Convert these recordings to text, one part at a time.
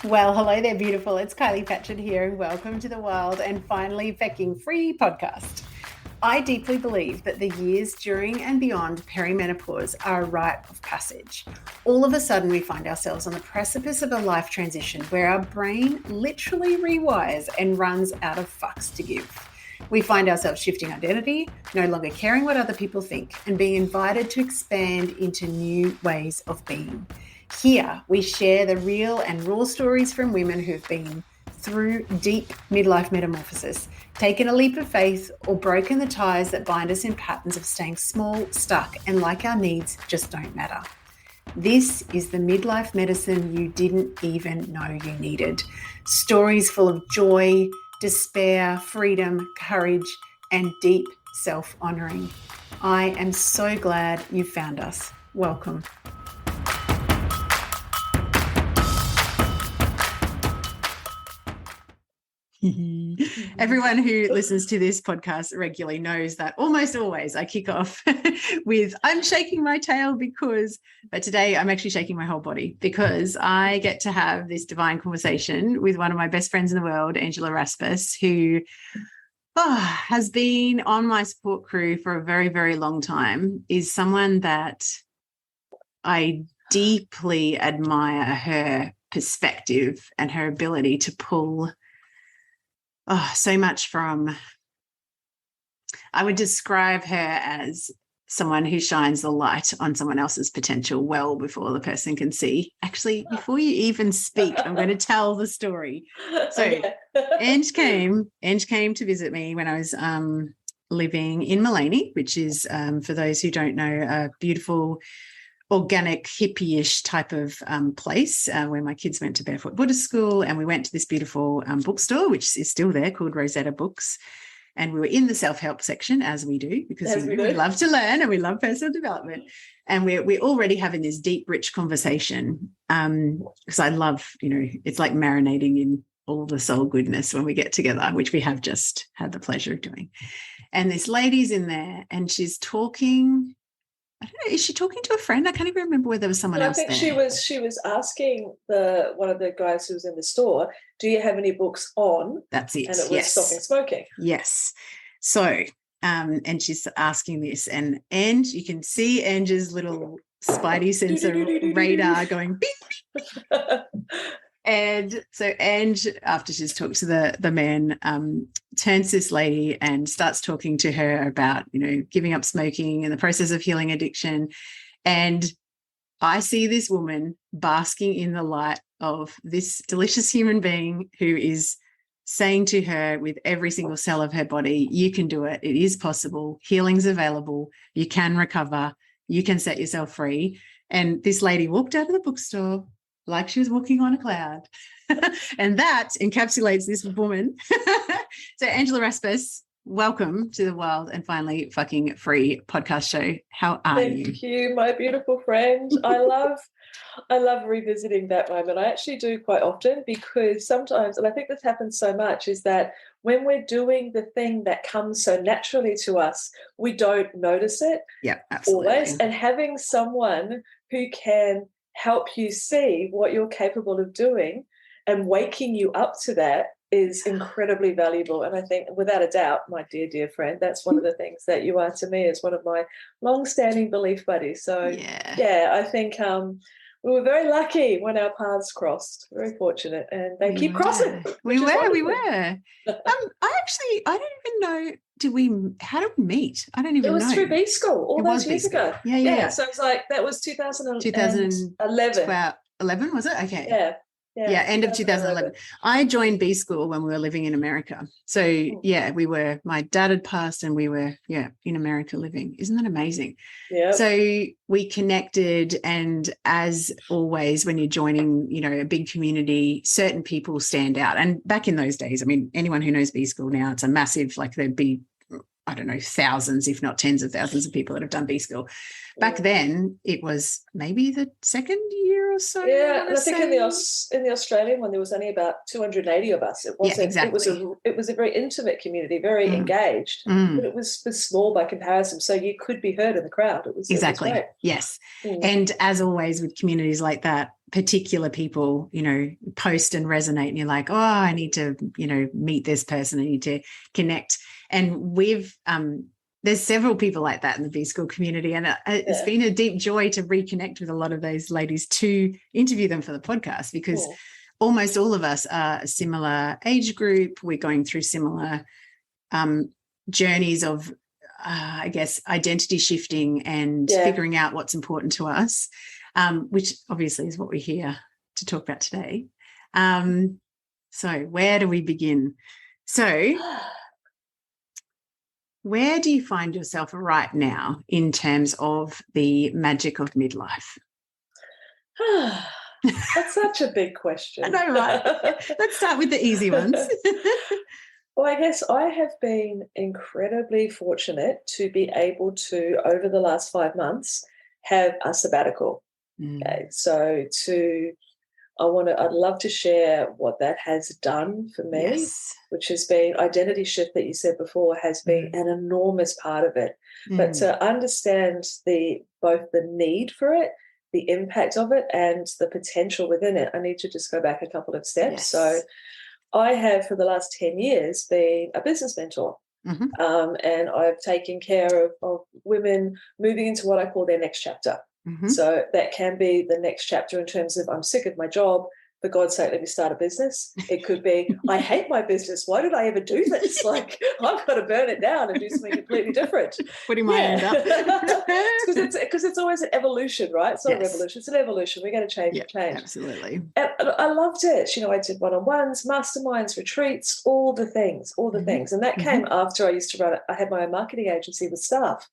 Well, hello there, beautiful. It's Kylie Patchett here, and welcome to the Wild and Finally Fucking Free podcast. I deeply believe that the years during and beyond perimenopause are a rite of passage. All of a sudden, we find ourselves on the precipice of a life transition where our brain literally rewires and runs out of fucks to give. We find ourselves shifting identity, no longer caring what other people think, and being invited to expand into new ways of being. Here, we share the real and raw stories from women who've been through deep midlife metamorphosis, taken a leap of faith, or broken the ties that bind us in patterns of staying small, stuck, and like our needs just don't matter. This is the midlife medicine you didn't even know you needed. Stories full of joy, despair, freedom, courage, and deep self-honoring. I am so glad you found us. Welcome. Everyone who listens to this podcast regularly knows that almost always I kick off with I'm shaking my tail but today I'm actually shaking my whole body because I get to have this divine conversation with one of my best friends in the world, Angela Raspass, who has been on my support crew for a very, very long time, is someone that I deeply admire her perspective and her ability to pull so much from. I would describe her as someone who shines the light on someone else's potential well before the person can see. Actually, before you even speak, I'm going to tell the story. So Okay. Ange came to visit me when I was living in Mullaney, which is, for those who don't know, a beautiful organic hippie-ish type of place where my kids went to Barefoot Buddhist School, and we went to this beautiful bookstore, which is still there, called Rosetta Books. And we were in the self-help section, as we do, because we love to learn and we love personal development. And we're already having this deep, rich conversation because I love, it's like marinating in all the soul goodness when we get together, which we have just had the pleasure of doing. And this lady's in there and she's talking. I don't know, is she talking to a friend? I can't even remember whether there was someone else there. I think she was asking one of the guys who was in the store, do you have any books on? That's it. And it was stopping smoking. Yes. So, and she's asking this, and Ange, you can see Ange's little spidey sensor radar going beep, beep. And so Ange, after she's talked to the man, turns to this lady and starts talking to her about, giving up smoking and the process of healing addiction. And I see this woman basking in the light of this delicious human being who is saying to her with every single cell of her body, you can do it. It is possible. Healing's available. You can recover. You can set yourself free. And this lady walked out of the bookstore like she was walking on a cloud. And that encapsulates this woman. So Angela Raspass, welcome to the Wild and Finally Fucking Free podcast show. How are you? Thank you, my beautiful friend. I love revisiting that moment. I actually do quite often because sometimes, and I think this happens so much, is that when we're doing the thing that comes so naturally to us, we don't notice it. Yeah, absolutely. Always. And having someone who can help you see what you're capable of doing and waking you up to that is incredibly valuable. And I think without a doubt, my dear, dear friend, that's one of the things that you are to me as one of my long-standing belief buddies. So yeah I think we were very lucky when our paths crossed, very fortunate, and they keep crossing. We were. I don't even know, how did we meet? I don't even know. It was through B School all those years ago. Yeah. So it's like, that was 2011. 11, was it? Okay. Yeah, end of 2011. I joined B School when we were living in America. So, my dad had passed and we were, in America living. Isn't that amazing? Yeah. So we connected, and as always, when you're joining, a big community, certain people stand out. And back in those days, I mean, anyone who knows B School now, it's a massive, like there'd be, I don't know, thousands, if not tens of thousands of people that have done B School. Back then, it was maybe the second year or so. Yeah, and I think in the Australian one, there was only about 280 of us. It wasn't. Exactly. It was a very intimate community, very engaged, but it was small by comparison. So you could be heard in the crowd. It was exactly. It was great. Yes, and as always with communities like that, particular people, post and resonate, and you're like, oh, I need to, meet this person, I need to connect. And there's several people like that in the B School community, and it's been a deep joy to reconnect with a lot of those ladies, to interview them for the podcast, because almost all of us are a similar age group. We're going through similar journeys of, I guess, identity shifting and figuring out what's important to us, which obviously is what we're here to talk about today. So where do we begin? So where do you find yourself right now in terms of the magic of midlife? That's such a big question. I know, right? Let's start with the easy ones. Well, I guess I have been incredibly fortunate to be able to, over the last 5 months, have a sabbatical. Okay, so I'd love to share what that has done for me, which has been identity shift that you said before has been an enormous part of it. But to understand both the need for it, the impact of it, and the potential within it, I need to just go back a couple of steps. Yes. So I have, for the last 10 years, been a business mentor. And I've taken care of women moving into what I call their next chapter. So that can be the next chapter in terms of, I'm sick of my job, for God's sake, let me start a business. It could be, I hate my business. Why did I ever do this? Like, I've got to burn it down and do something completely different. Putting my hand up. Because it's always an evolution, right? It's not a revolution, it's an evolution. We're going to change and change. Absolutely. And I loved it. I did one-on-ones, masterminds, retreats, all the things. And that came after I had my own marketing agency with staff.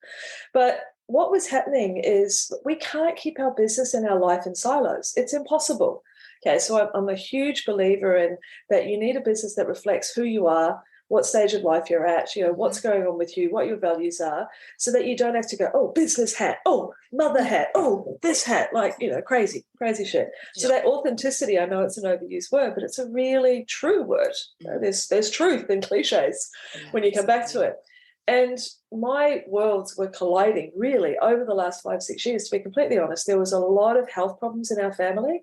But what was happening is we can't keep our business and our life in silos. It's impossible. Okay, so I'm a huge believer in that you need a business that reflects who you are, what stage of life you're at, what's going on with you, what your values are, so that you don't have to go, oh, business hat, oh, mother hat, oh, this hat, like, crazy shit. So that authenticity, I know it's an overused word, but it's a really true word. There's truth in cliches when you come back to it. And my worlds were colliding really over the last 5-6 years, to be completely honest. There was a lot of health problems in our family.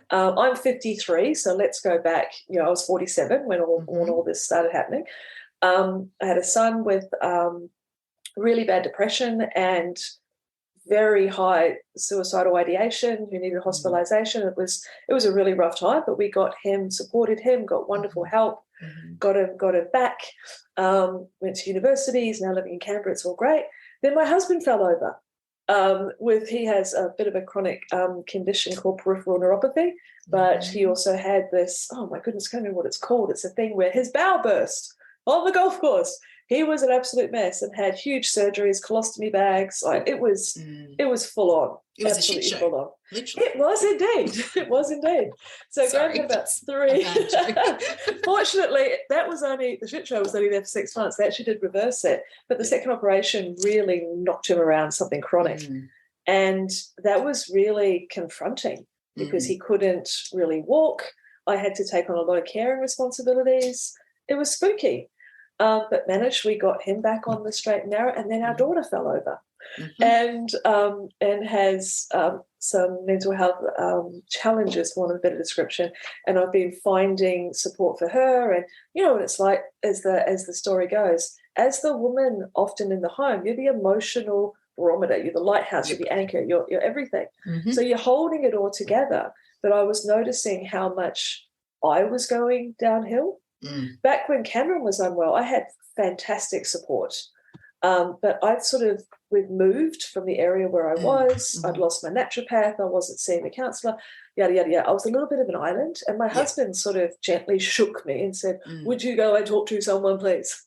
I'm 53, so let's go back. I was 47 when all this started happening. I had a son with really bad depression and very high suicidal ideation, who needed hospitalization. It was a really rough time, but we got him, supported him, got wonderful help, got him back, went to university. He's now living in Canberra. It's all great. Then my husband fell over. He has a bit of a chronic condition called peripheral neuropathy, but he also had this, oh my goodness, I can't remember what it's called. It's a thing where his bowel burst on the golf course. He was an absolute mess and had huge surgeries, colostomy bags. Like it was full on. It was absolutely a shit show. Full on. Literally. It was indeed. It was indeed. So Graham had about 3. Fortunately, the shit show was only there for 6 months. They actually did reverse it. But the second operation really knocked him around something chronic. And that was really confronting because he couldn't really walk. I had to take on a lot of caring responsibilities. It was spooky. But managed. We got him back on the straight and narrow, and then our daughter fell over, and has some mental health challenges, for want of a better description. And I've been finding support for her, and what it's like as the story goes. As the woman, often in the home, you're the emotional barometer, you're the lighthouse, you're the anchor, you're everything. So you're holding it all together. But I was noticing how much I was going downhill. Back when Cameron was unwell, I had fantastic support. But we'd moved from the area where I was. I'd lost my naturopath. I wasn't seeing the counsellor, yada, yada, yada. I was a little bit of an island. And my husband sort of gently shook me and said, would you go and talk to someone, please?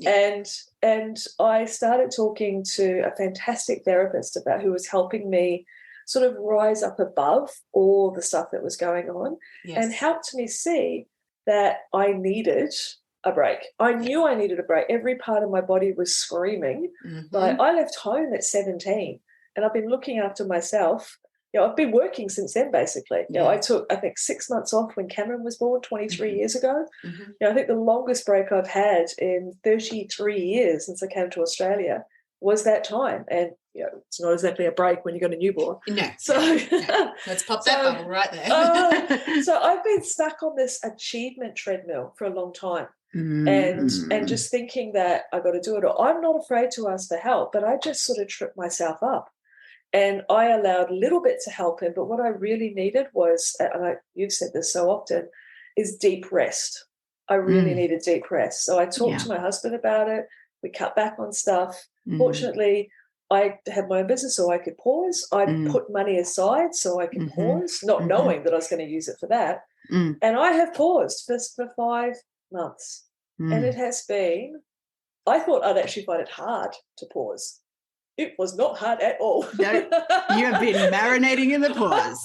And I started talking to a fantastic therapist who was helping me sort of rise up above all the stuff that was going on and helped me see that I needed a break. I knew I needed a break. Every part of my body was screaming. Like I left home at 17 and I've been looking after myself. I've been working since then, basically. I took, I think, 6 months off when Cameron was born 23 years ago. I think the longest break I've had in 33 years since I came to Australia was that time. And it's not exactly a break when you got a newborn. No. So Let's pop that bubble right there. So I've been stuck on this achievement treadmill for a long time. And just thinking that I got to do it. Or I'm not afraid to ask for help, but I just sort of tripped myself up. And I allowed little bits of help in, but what I really needed was, and you've said this so often, is deep rest. I really needed deep rest. So I talked to my husband about it. We cut back on stuff. Fortunately, I had my own business, so I could pause. I put money aside so I could pause, not knowing that I was going to use it for that. And I have paused for 5 months. And it has been, I thought I'd actually find it hard to pause. It was not hard at all. No, you have been marinating in the pause.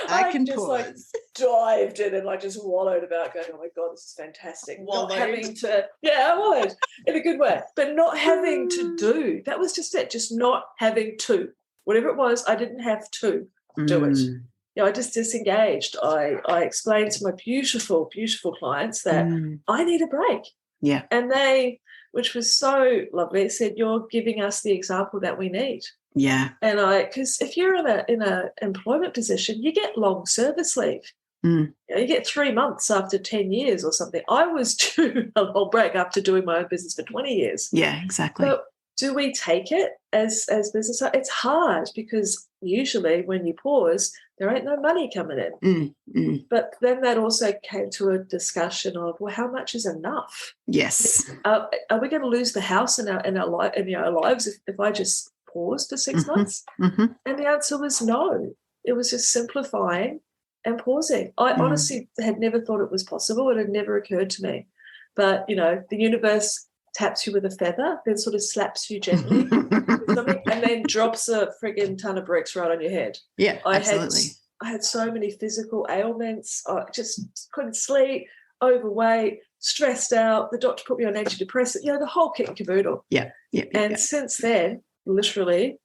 I can just pause. Dived in and just wallowed about going, oh my God, this is fantastic. Wallowed. Not having to, I wallowed in a good way, but not having to do. That was just it, just not having to. Whatever it was, I didn't have to do it. I just disengaged. I explained to my beautiful, beautiful clients that I need a break. Yeah. And they, which was so lovely, said, you're giving us the example that we need. Yeah. And because if you're in a employment position, you get long service leave. You get 3 months after 10 years or something. I was due a long break after doing my own business for 20 years. Yeah, exactly. But do we take it as business? It's hard because usually when you pause, there ain't no money coming in. But then that also came to a discussion of, well, how much is enough? Yes. Are we going to lose the house in our lives if I just pause for 6 months? And the answer was no. It was just simplifying and pausing. I honestly had never thought it was possible. It had never occurred to me. But, the universe taps you with a feather, then sort of slaps you gently with something, and then drops a friggin' ton of bricks right on your head. Yeah, absolutely. I had so many physical ailments. I just couldn't sleep, overweight, stressed out. The doctor put me on antidepressant, the whole kit and caboodle. Yeah. And since then, literally,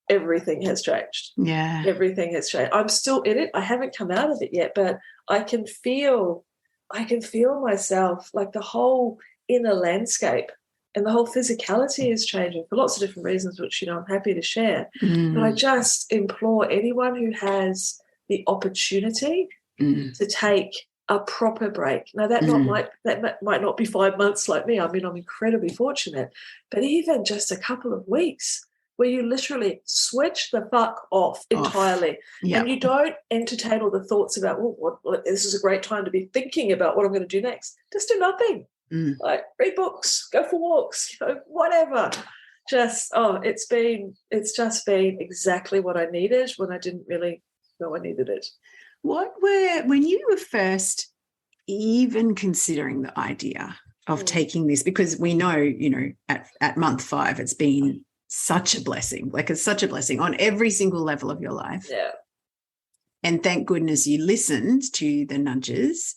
everything has changed. Yeah. Everything has changed. I'm still in it. I haven't come out of it yet, but I can feel myself, like the whole inner landscape and the whole physicality is changing for lots of different reasons, which, I'm happy to share. But I just implore anyone who has the opportunity to take a proper break. Now, that might not be 5 months like me. I mean, I'm incredibly fortunate, but even just a couple of weeks where you literally switch the fuck off entirely. Yep. And you don't entertain all the thoughts about, this is a great time to be thinking about what I'm going to do next. Just do nothing. Like read books, go for walks, whatever. It's just been exactly what I needed when I didn't really know I needed it. When you were first even considering the idea of taking this, because we know, at month 5, it's been such a blessing. Like, it's such a blessing on every single level of your life. Yeah. And thank goodness you listened to the nudges.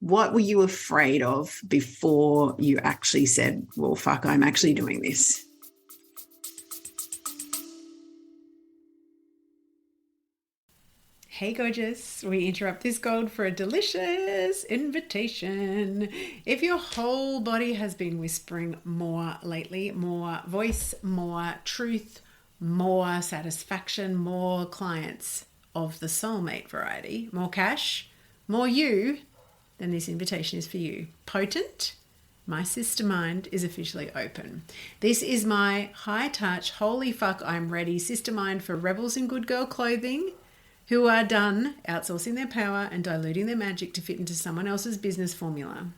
What were you afraid of before you actually said, well, fuck, I'm actually doing this? Hey, gorgeous. We interrupt this gold for a delicious invitation. If your whole body has been whispering more lately, more voice, more truth, more satisfaction, more clients of the soulmate variety, more cash, more you, then this invitation is for you. Potent, my sister mind is officially open. This is my high touch, holy fuck, I'm ready sister mind for rebels in good girl clothing who are done outsourcing their power and diluting their magic to fit into someone else's business formula.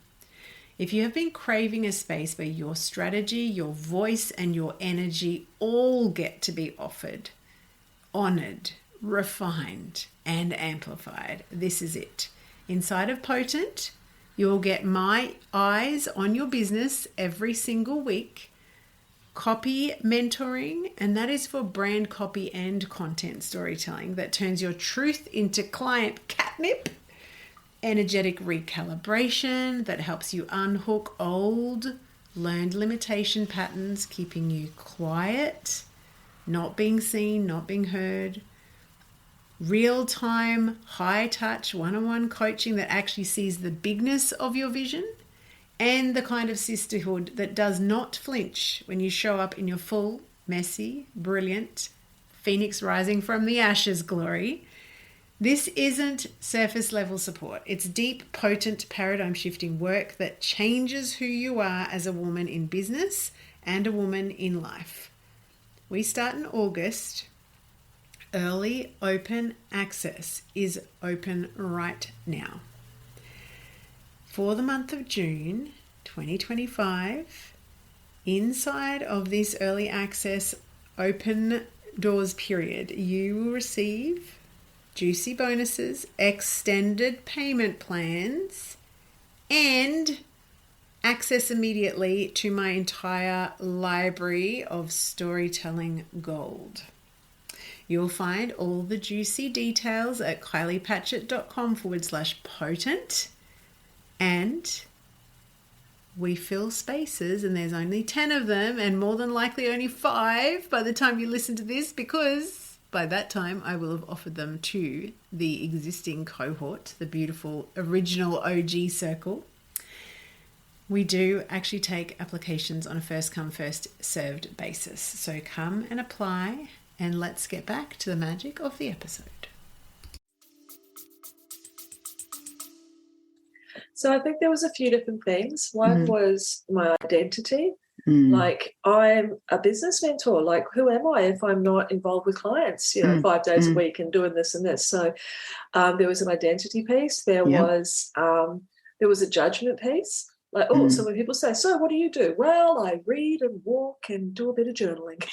If you have been craving a space where your strategy, your voice, and your energy all get to be offered, honored, refined, and amplified, this is it. Inside of Potent, you'll get my eyes on your business every single week, copy mentoring, and that is for brand copy and content storytelling that turns your truth into client catnip, energetic recalibration that helps you unhook old learned limitation patterns, keeping you quiet, not being seen, not being heard, real-time, high-touch, one-on-one coaching that actually sees the bigness of your vision, and the kind of sisterhood that does not flinch when you show up in your full, messy, brilliant, phoenix rising from the ashes glory. This isn't surface level support. It's deep, potent, paradigm shifting work that changes who you are as a woman in business and a woman in life. We start in August. Early open access is open right now. For the month of June 2025, inside of this early access open doors period, you will receive juicy bonuses, extended payment plans, and access immediately to my entire library of storytelling gold. You'll find all the juicy details at kyliepatchett.com/potent. And we fill spaces, and there's only 10 of them, and more than likely only 5 by the time you listen to this, because by that time I will have offered them to the existing cohort, the beautiful original OG circle. We do actually take applications on a first come, first served basis. So come and apply, and let's get back to the magic of the episode. So I think there was a few different things. One was my identity. Mm. Like, I'm a business mentor. Like, who am I if I'm not involved with clients, 5 days a week and doing this and this? So there was an identity piece. There was a judgment piece. Like, so when people say, so what do you do? Well, I read and walk and do a bit of journaling.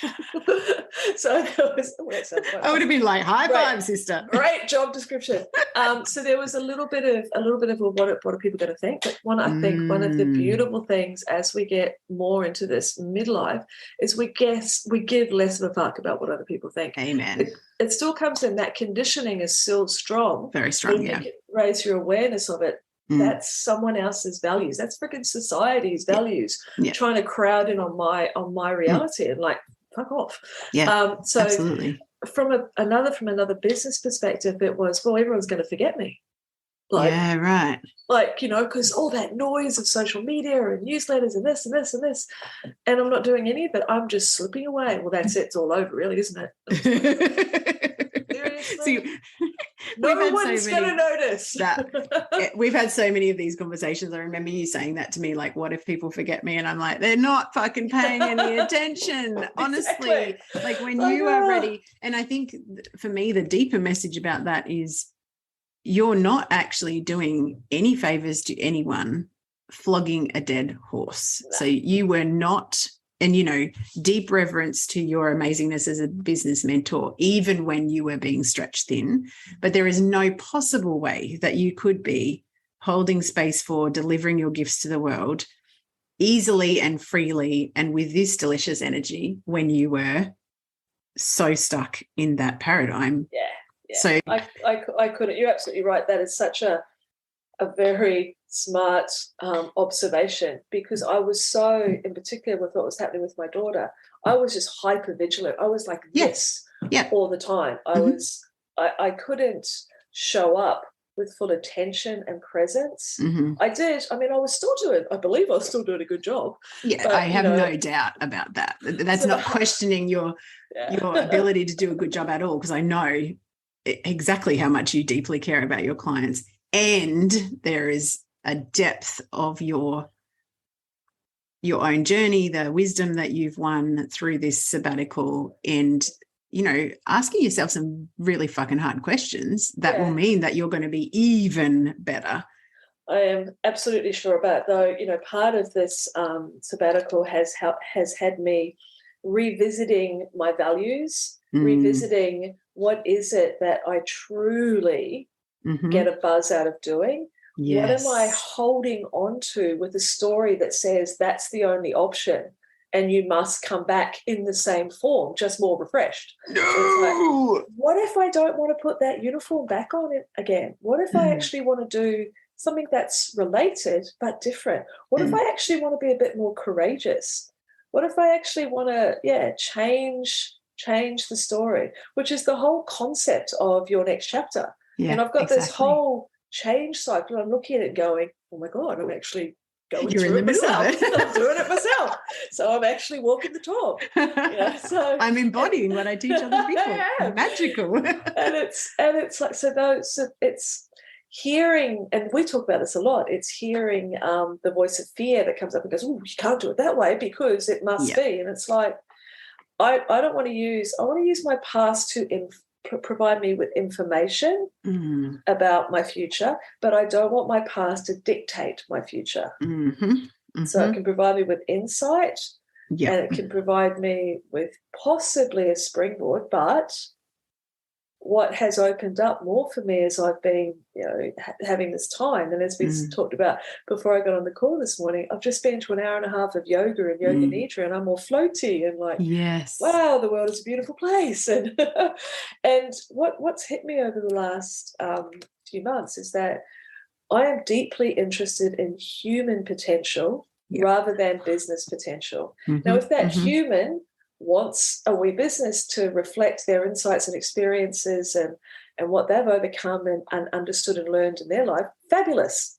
So there was, I would have been like, high five, sister. Great job description. So there was a little bit of what are people going to think? But I think one of the beautiful things as we get more into this midlife is we give less of a fuck about what other people think. Amen. It still comes in, that conditioning is still strong. Very strong, yeah. Raise your awareness of it. That's someone else's values. That's freaking society's values. Trying to crowd in on my reality and like, fuck off. Yeah. So absolutely. From another business perspective, it was, well, everyone's going to forget me. Like, yeah, right. Like, because all that noise of social media and newsletters and this and this and this, and I'm not doing any of it. I'm just slipping away. Well, that's it. It's all over, really, isn't it? Seriously. No one's going to notice. We've had so many of these conversations. I remember you saying that to me, like, what if people forget me? And I'm like, they're not fucking paying any attention, honestly. Exactly. Like, when you are ready. And I think for me, the deeper message about that is you're not actually doing any favors to anyone flogging a dead horse. No. So you were not. And, deep reverence to your amazingness as a business mentor, even when you were being stretched thin. But there is no possible way that you could be holding space for delivering your gifts to the world easily and freely and with this delicious energy when you were so stuck in that paradigm. Yeah. So I couldn't. You're absolutely right. That is such a very smart observation, because I was so, in particular with what was happening with my daughter, I was just hyper vigilant. I was like this all the time. I couldn't show up with full attention and presence. I did. I mean, I believe I was still doing a good job. Yeah, but, I have no doubt about that. That's not questioning your ability to do a good job at all, because I know exactly how much you deeply care about your clients. And there is a depth of your own journey, the wisdom that you've won through this sabbatical, and, asking yourself some really fucking hard questions that will mean that you're going to be even better. I am absolutely sure about, though, part of this sabbatical has had me revisiting my values, revisiting what is it that I truly get a buzz out of doing. Yes. What am I holding on to with a story that says that's the only option and you must come back in the same form, just more refreshed? No. Like, what if I don't want to put that uniform back on it again? What if I actually want to do something that's related but different? What if I actually want to be a bit more courageous? What if I actually want to, change the story, which is the whole concept of your next chapter. Yeah, and I've got this whole change cycle. I'm looking at it going, oh my God, I'm actually going You're in through the middle myself. of it. I'm doing it myself. So I'm actually walking the talk. So I'm embodying what I teach other people. Yeah. Magical. and it's like, so it's hearing, and we talk about this a lot, it's hearing the voice of fear that comes up and goes, oh, you can't do it that way because it must be. And it's like, I want to use my past to provide me with information about my future, but I don't want my past to dictate my future. So it can provide me with insight, and it can provide me with possibly a springboard. But what has opened up more for me as I've been, having this time, and as we talked about before I got on the call this morning, I've just been to an hour and a half of yoga and yoga nidra, and I'm more floaty and like, wow, the world is a beautiful place. And and what's hit me over the last few months is that I am deeply interested in human potential rather than business potential. Now, if that human wants a wee business to reflect their insights and experiences and what they've overcome and understood and learned in their life, fabulous.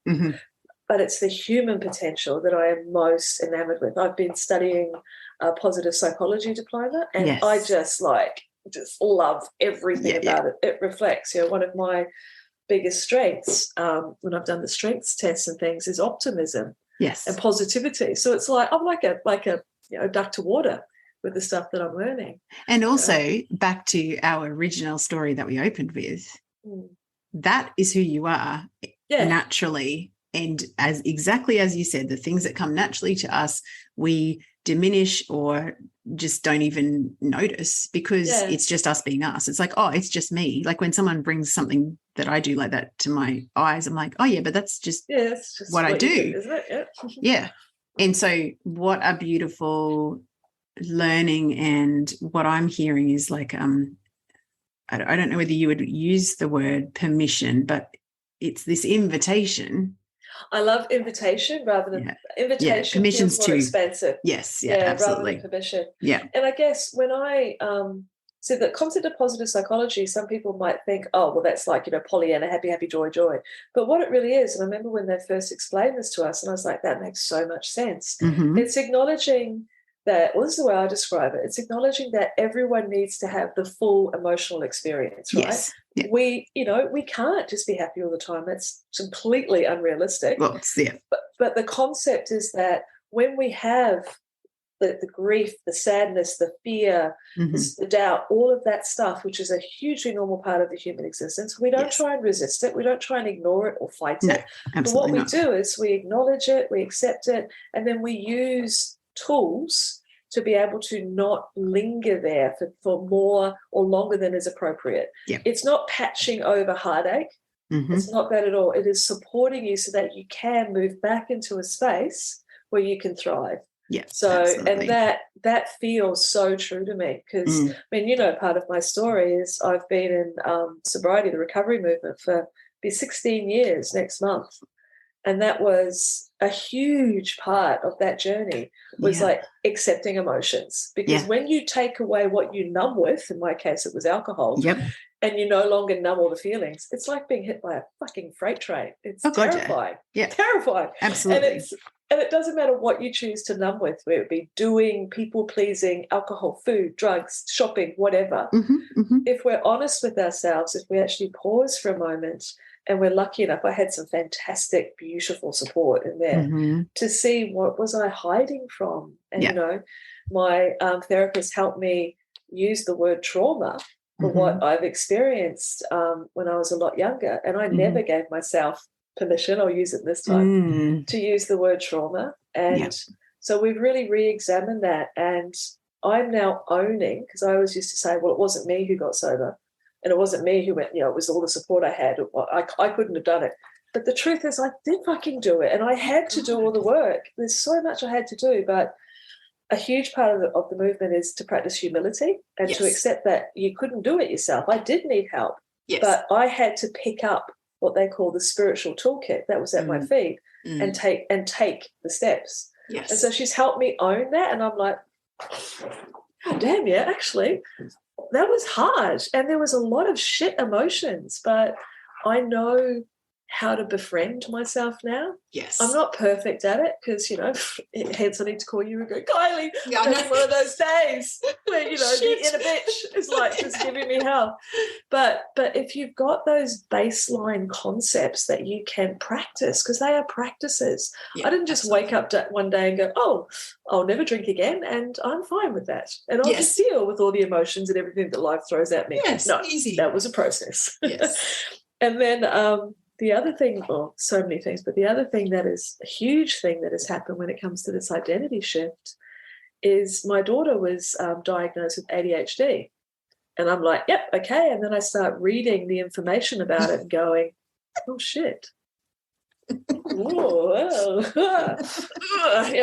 But it's the human potential that I am most enamored with. I've been studying a positive psychology diploma, and I just love everything about it. It reflects, one of my biggest strengths when I've done the strengths tests and things is optimism and positivity. So it's like I'm like a duck to water with the stuff that I'm learning. And also back to our original story that we opened with, that is who you are naturally. And as exactly as you said, the things that come naturally to us, we diminish or just don't even notice because it's just us being us. It's like, oh, it's just me. Like when someone brings something that I do like that to my eyes, I'm like, oh yeah, but that's just, it's just what I do. Isn't it? Yeah. And so what a beautiful learning. And what I'm hearing is like, I don't know whether you would use the word permission, but it's this invitation. I love invitation rather than invitation. Permission's feels more expensive. Yes, absolutely. Rather than permission. Yeah. And I guess when I so the concept of positive psychology, some people might think, oh, well, that's like, Pollyanna, happy, happy, joy, joy. But what it really is, and I remember when they first explained this to us, and I was like, that makes so much sense. It's acknowledging that, well, this is the way I describe it. It's acknowledging that everyone needs to have the full emotional experience, right? Yes. Yeah. We can't just be happy all the time. It's completely unrealistic. Well, But the concept is that when we have the grief, the sadness, the fear, the doubt, all of that stuff, which is a hugely normal part of the human existence, we don't try and resist it. We don't try and ignore it or fight it. But what we do is we acknowledge it, we accept it, and then we use tools to be able to not linger there for more or longer than is appropriate. It's not patching over heartache. It's not that at all. It is supporting you so that you can move back into a space where you can thrive. So, absolutely. and that feels so true to me because, part of my story is I've been in sobriety, the recovery movement, for 16 years next month. And that was a huge part of that journey was like accepting emotions. Because when you take away what you numb with, in my case, it was alcohol, and you no longer numb all the feelings, it's like being hit by a fucking freight train. It's terrifying. Terrifying. Absolutely. And it doesn't matter what you choose to numb with, whether it be doing, people-pleasing, alcohol, food, drugs, shopping, whatever. If we're honest with ourselves, if we actually pause for a moment, and we're lucky enough, I had some fantastic, beautiful support in there to see what was I hiding from. And, my therapist helped me use the word trauma for what I've experienced when I was a lot younger. And I never gave myself permission, I'll use it this time, to use the word trauma. And so we've really re-examined that. And I'm now owning, because I always used to say, well, it wasn't me who got sober. And it wasn't me who went, it was all the support I had. I couldn't have done it. But the truth is I did fucking do it. And I had to do all the work. There's so much I had to do. But a huge part of the movement is to practice humility and to accept that you couldn't do it yourself. I did need help. But I had to pick up what they call the spiritual toolkit that was at my feet and take the steps. And so she's helped me own that. And I'm like, oh, damn, actually, that was hard. And there was a lot of shit emotions. But I know how to befriend myself now. Yes. I'm not perfect at it because, hence I need to call you and go, Kylie, Yeah, I'm having one of those days where, the inner bitch is like just giving me hell. But if you've got those baseline concepts that you can practice, because they are practices. Yeah, I didn't just wake up one day and go, oh, I'll never drink again, and I'm fine with that. And I'll just deal with all the emotions and everything that life throws at me. Yes, no, easy. That was a process. Yes. And then the other thing, so many things, but the other thing that is a huge thing that has happened when it comes to this identity shift is my daughter was diagnosed with ADHD. And I'm like, yep, okay. And then I start reading the information about it and going, oh, shit.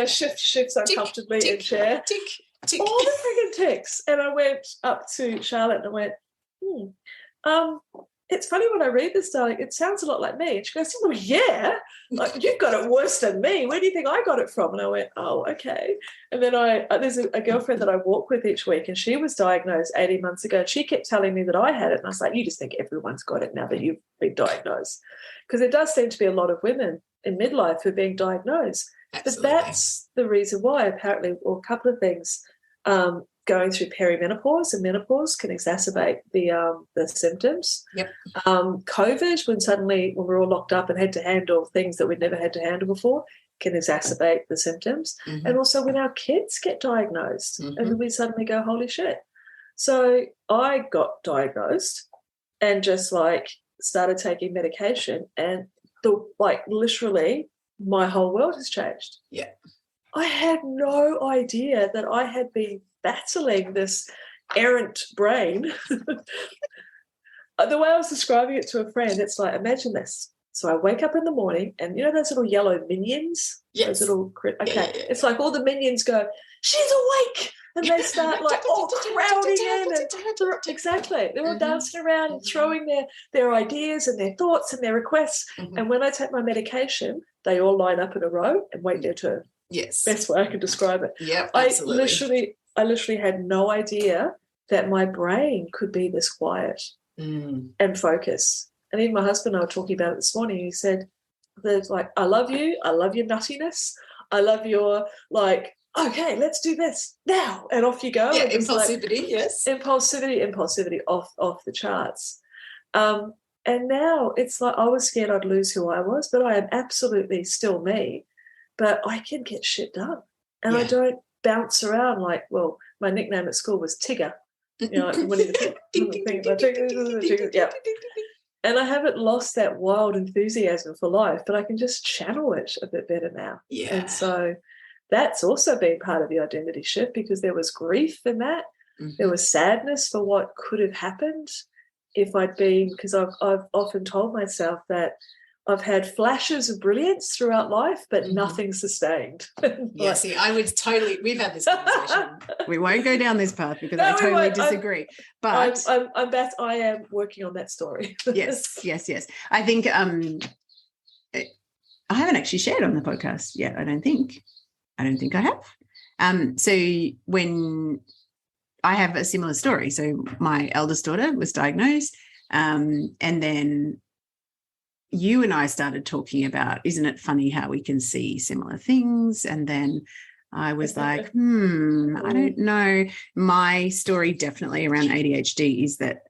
Shifts uncomfortably in chair. Tick, tick. All the freaking ticks. And I went up to Charlotte and I went, it's funny when I read this, darling, it sounds a lot like me. And she goes, well, yeah, like, you've got it worse than me. Where do you think I got it from? And I went, oh, okay. And then there's a girlfriend that I walk with each week, and she was diagnosed 18 months ago. And she kept telling me that I had it. And I was like, you just think everyone's got it now that you've been diagnosed. Because there does seem to be a lot of women in midlife who are being diagnosed. Absolutely. But that's the reason why, apparently, or a couple of things. Going through perimenopause and menopause can exacerbate the symptoms. Yep. COVID, when we're all locked up and had to handle things that we'd never had to handle before, can exacerbate the symptoms. Mm-hmm. And also when our kids get diagnosed, and then we suddenly go, holy shit. So I got diagnosed and just started taking medication, and literally my whole world has changed. Yeah. I had no idea that I had been battling this errant brain. The way I was describing it to a friend, it's like, imagine this. So I wake up in the morning, and those little yellow minions? Yes. Those little, okay. Yeah. It's like all the minions go, she's awake. And they start all crowding in. Exactly. They're all dancing around and throwing their ideas and their thoughts and their requests. Mm-hmm. And when I take my medication, they all line up in a row and wait their turn. Yes. Best way I can describe it. Yeah, absolutely. I literally had no idea that my brain could be this quiet and focus. And even my husband and I were talking about it this morning. He said, "There's I love you. I love your nuttiness. I love your okay, let's do this now." And off you go. Yeah, impulsivity, yes. Impulsivity off the charts. And now it's like I was scared I'd lose who I was, but I am absolutely still me. But I can get shit done. And I don't bounce around my nickname at school was Tigger. Winnie the Pooh. Yeah. And I haven't lost that wild enthusiasm for life, but I can just channel it a bit better now. Yeah. And so that's also been part of the identity shift, because there was grief in that. Mm-hmm. There was sadness for what could have happened if I'd been, because I've often told myself that I've had flashes of brilliance throughout life, but nothing sustained. Yeah, see, I would totally, we've had this conversation. We won't go down this path because I totally disagree. But I am working on that story. Yes. I think I haven't actually shared on the podcast yet, I don't think I have. So when I have a similar story. So my eldest daughter was diagnosed, and then you and I started talking about, isn't it funny how we can see similar things? And then I was like, I don't know. My story definitely around ADHD is that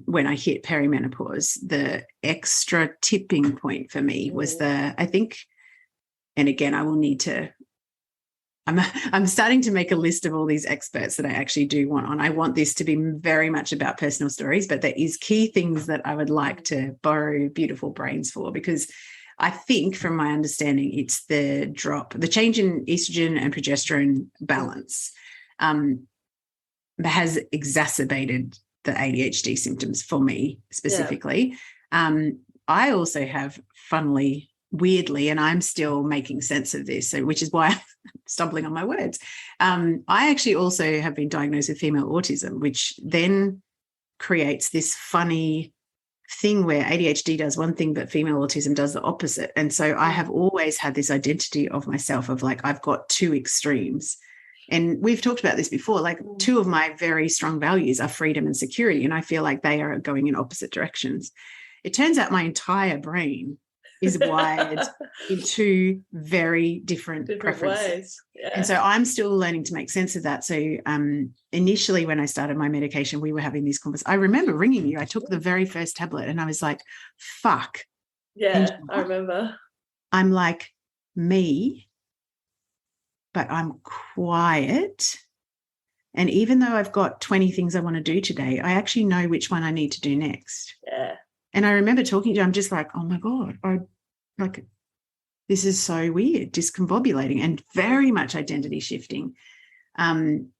when I hit perimenopause, the extra tipping point for me was I think, and again, I will need to, I'm starting to make a list of all these experts that I actually do want on. I want this to be very much about personal stories, but there is key things that I would like to borrow beautiful brains for, because I think from my understanding, it's the change in estrogen and progesterone balance has exacerbated the ADHD symptoms for me specifically. Yeah. I also have weirdly, and I'm still making sense of this, which is why I'm stumbling on my words. I actually also have been diagnosed with female autism, which then creates this funny thing where ADHD does one thing, but female autism does the opposite. And so I have always had this identity of myself of I've got two extremes. And we've talked about this before, two of my very strong values are freedom and security. And I feel like they are going in opposite directions. It turns out my entire brain is wired in two very different preferences. ways. Yeah. And so I'm still learning to make sense of that. So initially when I started my medication, we were having these conversations. I remember ringing you. I took the very first tablet and I was like, fuck. Yeah, Angela, I remember. I'm like me, but I'm quiet. And even though I've got 20 things I want to do today, I actually know which one I need to do next. Yeah. And I remember talking to you, I'm just like, oh my God, this is so weird, discombobulating and very much identity shifting. And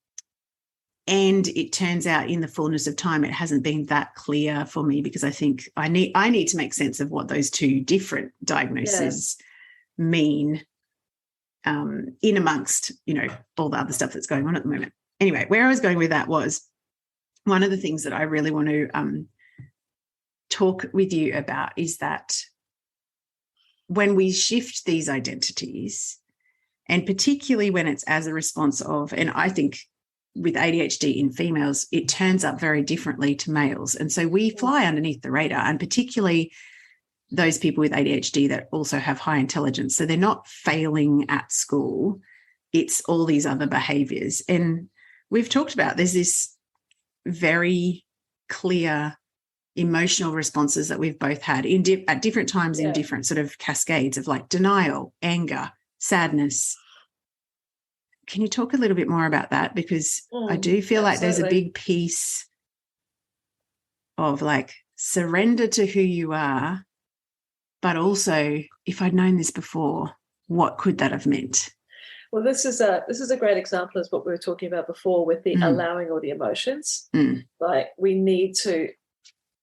it turns out in the fullness of time, it hasn't been that clear for me because I think I need to make sense of what those two different diagnoses mean in amongst, all the other stuff that's going on at the moment. Anyway, where I was going with that was one of the things that I really want to talk with you about is that when we shift these identities, and particularly when it's as a response of, and I think with ADHD in females, it turns up very differently to males. And so we fly underneath the radar, and particularly those people with ADHD that also have high intelligence. So they're not failing at school. It's all these other behaviors. And we've talked about there's this very clear emotional responses that we've both had at different times in different sort of cascades of like denial, anger, sadness. Can you talk a little bit more about that? Because I do feel like there's a big piece of like surrender to who you are, but also if I'd known this before, what could that have meant? Well, this is a great example of what we were talking about before with the allowing all the emotions. Like we need to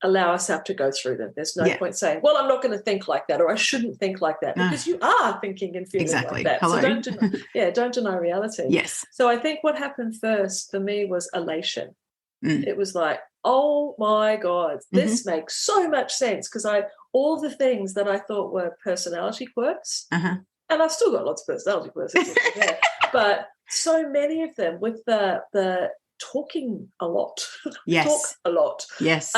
allow ourselves to go through them. There's no point saying, well, I'm not going to think like that, or I shouldn't think like that, because you are thinking and feeling like that. Hello. So don't deny reality. Yes. So I think what happened first for me was elation. It was like, oh my God, this makes so much sense, because all the things that I thought were personality quirks, and I've still got lots of personality quirks, but so many of them with the talking a lot. Yes. Talk a lot. Yes.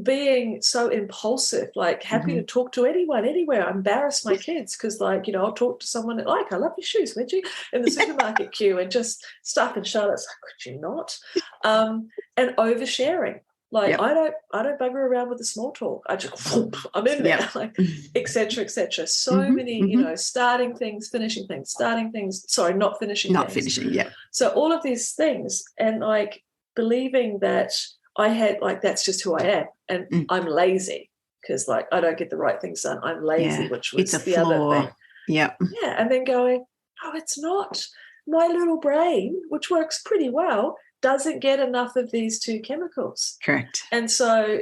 Being so impulsive, like happy to talk to anyone, anywhere. I embarrass my kids because, I'll talk to someone like, I love your shoes, would you? In the supermarket queue, and just stuff. And Charlotte's like, could you not? And oversharing. Like I don't bugger around with the small talk. I just I'm in there, et cetera, et cetera. So many, starting things, finishing things, starting things. Sorry, not finishing. Not things. finishing. Yeah. So all of these things, and like believing that I had that's just who I am, and I'm lazy because I don't get the right things done. I'm lazy, which was it's a the flaw. other thing. Yeah. Yeah, and then going, oh, it's not. My little brain, which works pretty well, doesn't get enough of these two chemicals. Correct. And so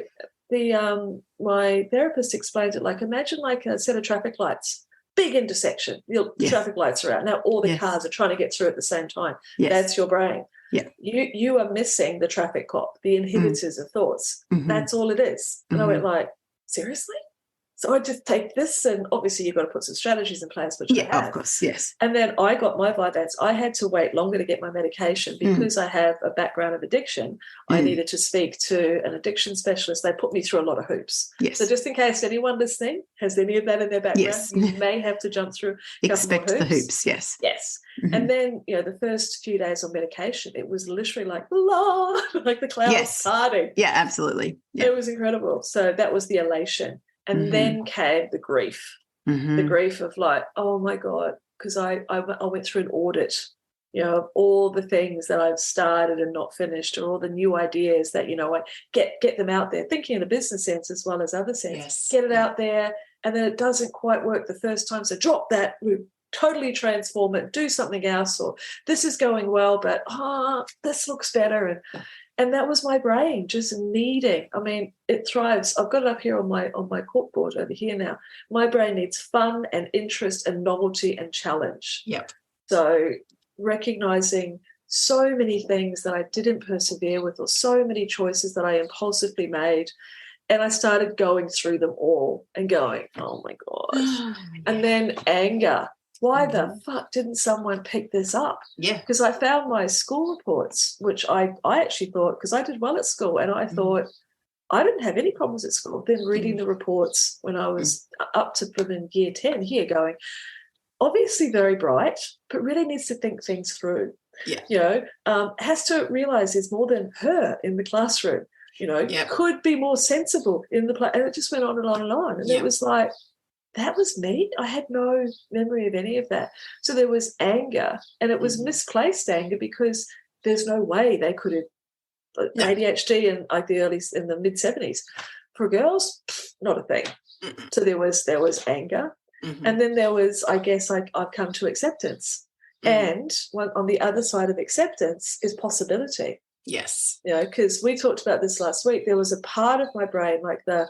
my therapist explains it like, imagine like a set of traffic lights, big intersection. The traffic lights are out. Now all the cars are trying to get through at the same time. Yes. That's your brain. Yeah. You are missing the traffic cop, the inhibitors of thoughts. That's all it is. And I went like, seriously? So I just take this, and obviously you've got to put some strategies in place, which I have. Of course, yes. And then I got my Vyvanse. I had to wait longer to get my medication because I have a background of addiction. I needed to speak to an addiction specialist. They put me through a lot of hoops. Yes. So just in case anyone listening has any of that in their background, you may have to jump through a couple Expect more hoops. the hoops, yes. Yes. And then, the first few days on medication, it was literally like, la, like the clouds parting. Yeah, absolutely. Yeah. It was incredible. So that was the elation. And then came the grief, the grief of like, oh, my God, because I went through an audit, of all the things that I've started and not finished, or all the new ideas that, I get them out there, thinking in a business sense as well as other sense. Yes. Get it out there, and then it doesn't quite work the first time. So drop that, totally transform it, do something else, or this is going well, but this looks better. And that was my brain just needing. I mean, it thrives. I've got it up here on my corkboard over here now. My brain needs fun and interest and novelty and challenge. Yep. So recognizing so many things that I didn't persevere with, or so many choices that I impulsively made, and I started going through them all and going, oh my God. And then anger. Why the fuck didn't someone pick this up? Yeah. Because I found my school reports, which I actually thought, because I did well at school, and I thought, I didn't have any problems at school. Then reading the reports when I was up to in year 10 here going, obviously very bright, but really needs to think things through. Yeah. You know, has to realise there's more than her in the classroom. You know, could be more sensible in the and it just went on and on and on. And it was like, that was me. I had no memory of any of that. So there was anger, and it was misplaced anger because there's no way they could have ADHD in like in the mid 70s. For girls, not a thing. So there was anger, and then there was, I guess, I've come to acceptance, and on the other side of acceptance is possibility. Yes. You know, because we talked about this last week. There was a part of my brain, like the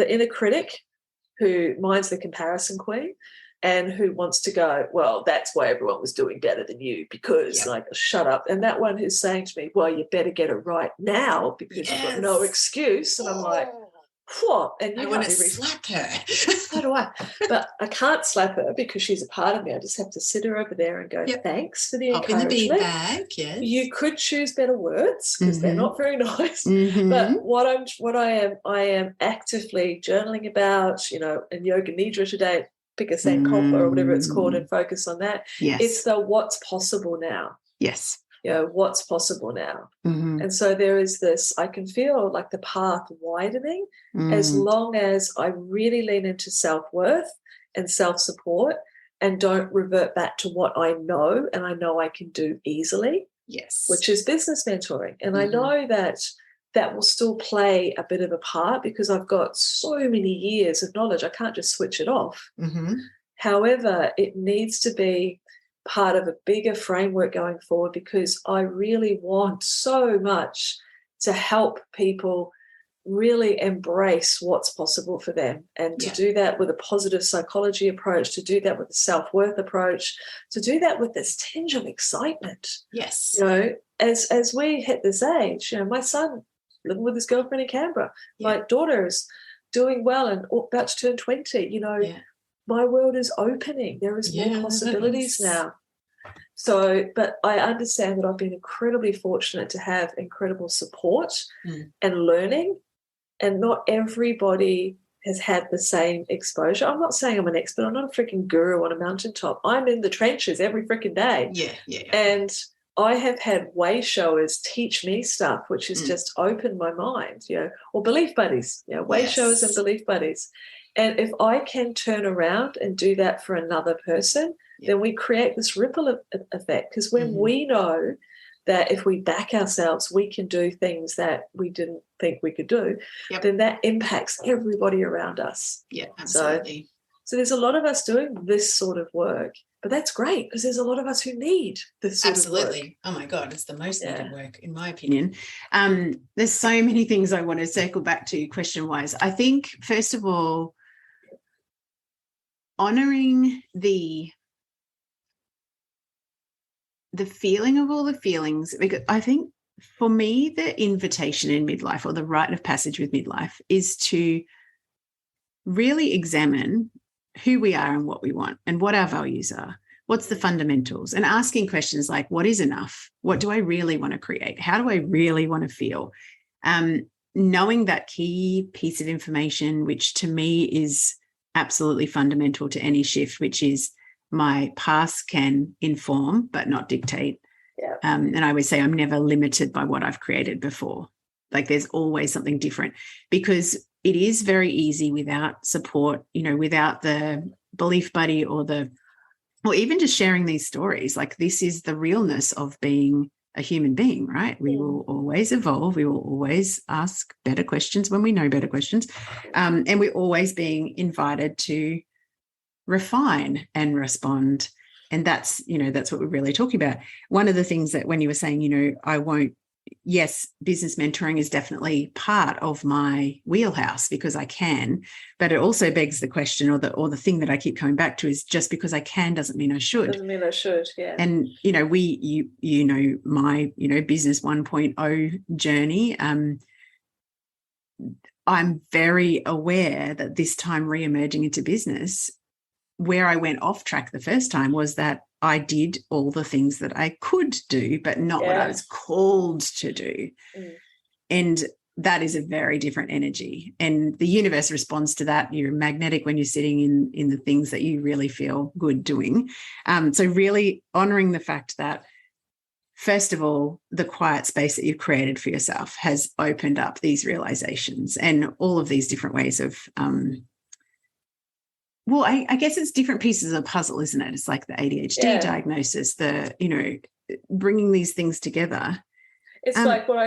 inner critic, who mine's the comparison queen, and who wants to go, well, that's why everyone was doing better than you, because like, shut up. And that one who's saying to me, well, you better get it right now because you've got no excuse. And I'm like, what? And you I want to slap her. So do I. But I can't slap her because she's a part of me. I just have to sit her over there and go, thanks for the encouragement. In the bean bag, yes. You could choose better words because they're not very nice. But what I am actively journaling about, you know, in Yoga Nidra today, pick a Sankalpa or whatever it's called and focus on that. Yes. It's the what's possible now. Yes. You know, what's possible now. And so there is this, I can feel like the path widening as long as I really lean into self-worth and self-support and don't revert back to what I know and I know I can do easily. Yes. Which is business mentoring. And I know that will still play a bit of a part because I've got so many years of knowledge. I can't just switch it off. However, it needs to be part of a bigger framework going forward because I really want so much to help people really embrace what's possible for them and to do that with a positive psychology approach, to do that with a self-worth approach, to do that with this tinge of excitement. Yes. You know, as we hit this age, you know, my son living with his girlfriend in Canberra, my daughter is doing well and about to turn 20, you know, my world is opening. There is more possibilities now. So, but I understand that I've been incredibly fortunate to have incredible support and learning, and not everybody has had the same exposure. I'm not saying I'm an expert. I'm not a freaking guru on a mountaintop. I'm in the trenches every freaking day. And I have had way showers teach me stuff, which has just opened my mind, you know, or belief buddies, you know, way showers and belief buddies. And if I can turn around and do that for another person, then we create this ripple effect. Because when we know that if we back ourselves, we can do things that we didn't think we could do, then that impacts everybody around us. Yeah, absolutely. So there's a lot of us doing this sort of work, but that's great because there's a lot of us who need this sort of work. Oh my God, it's the most needed work, in my opinion. There's so many things I want to circle back to question-wise. I think, first of all, honouring the feeling of all the feelings, because I think for me, the invitation in midlife or the rite of passage with midlife is to really examine who we are and what we want and what our values are. What's the fundamentals? And asking questions like, what is enough? What do I really want to create? How do I really want to feel? Knowing that key piece of information, which to me is absolutely fundamental to any shift, which is my past can inform but not dictate. And I always say I'm never limited by what I've created before. Like there's always something different, because it is very easy without support, you know, without the belief buddy or even just sharing these stories. Like this is the realness of being a human being, right? We will always evolve. We will always ask better questions when we know better questions. And we're always being invited to refine and respond. And that's, you know, that's what we're really talking about. One of the things that when you were saying, you know, yes, business mentoring is definitely part of my wheelhouse because I can, but it also begs the question or the thing that I keep coming back to is just because I can doesn't mean I should. Doesn't mean I should, yeah. And, you know, you know, my, you know, business 1.0 journey, I'm very aware that this time re-emerging into business, where I went off track the first time was that I did all the things that I could do, but not what I was called to do. And that is a very different energy, and the universe responds to that. You're magnetic when you're sitting in the things that you really feel good doing. So really honoring the fact that, first of all, the quiet space that you've created for yourself has opened up these realizations and all of these different ways of, I guess it's different pieces of the puzzle, isn't it? It's like the ADHD diagnosis, bringing these things together. It's like what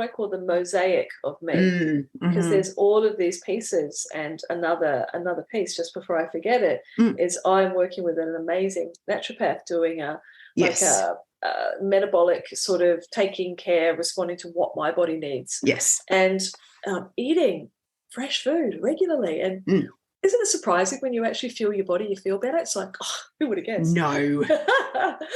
I call the mosaic of me, because there's all of these pieces, and another piece, just before I forget it, is I'm working with an amazing naturopath doing a metabolic sort of taking care, responding to what my body needs. Yes. And eating fresh food regularly. And isn't it surprising when you actually feel your body, you feel better? It's like, oh, who would have guessed? No.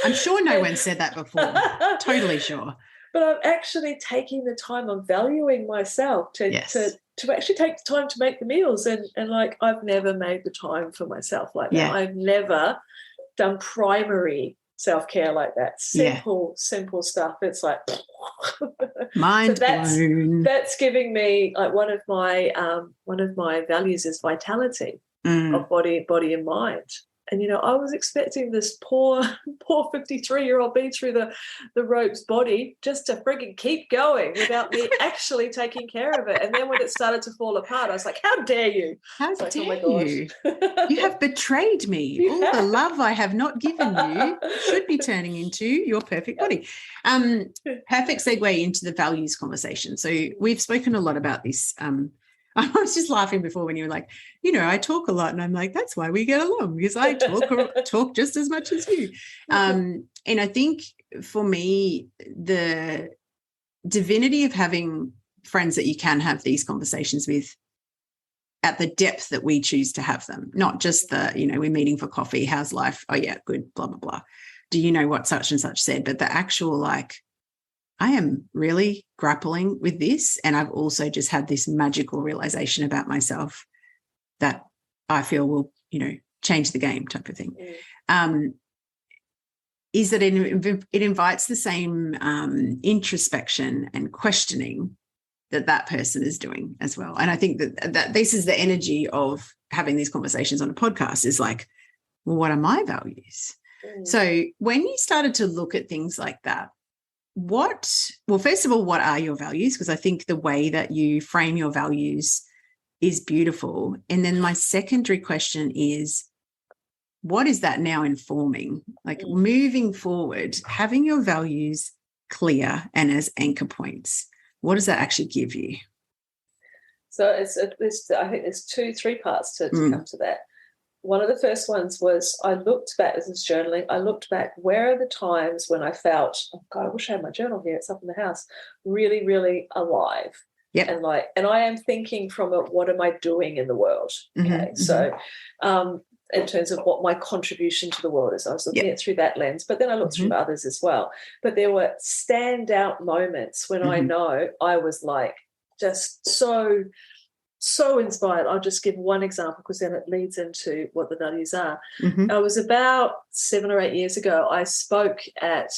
I'm sure no one said that before. Totally sure. But I'm actually taking the time, I'm valuing myself to actually take the time to make the meals. And like, I've never made the time for myself like that. Yeah. I've never done primary self-care like that. Simple stuff. It's like mind blown. That's giving me, like, one of my values is vitality of body and mind. And, you know, I was expecting this poor 53-year-old be through the ropes body just to frigging keep going without me actually taking care of it. And then when it started to fall apart, I was like, how dare you? How dare you? You have betrayed me. All the love I have not given you should be turning into your perfect body. Perfect segue into the values conversation. So we've spoken a lot about this. I was just laughing before when you were like, you know, I talk a lot, and I'm like, that's why we get along, because I talk just as much as you. And I think for me, the divinity of having friends that you can have these conversations with at the depth that we choose to have them, not just the, you know, we're meeting for coffee, how's life? Oh yeah, good, blah, blah, blah. Do you know what such and such said? But the actual, like, I am really grappling with this, and I've also just had this magical realization about myself that I feel will, you know, change the game type of thing. Is that it invites the same introspection and questioning that person is doing as well. And I think that this is the energy of having these conversations on a podcast, is like, well, what are my values? So when you started to look at things like that, first of all, what are your values? Because I think the way that you frame your values is beautiful. And then my secondary question is, what is that now informing? Like, moving forward, having your values clear and as anchor points, what does that actually give you? So I think there's 2-3 parts to come to that. One of the first ones was, I looked back, this is journaling, I looked back, where are the times when I felt, oh God, I wish I had my journal here, it's up in the house, really, really alive. Yep. And I am thinking from it, what am I doing in the world? Okay. So in terms of what my contribution to the world is, I was looking at it through that lens, but then I looked through others as well. But there were standout moments when I know I was like just so inspired. I'll just give one example, because then it leads into what the values are. I was about 7 or 8 years ago, I spoke at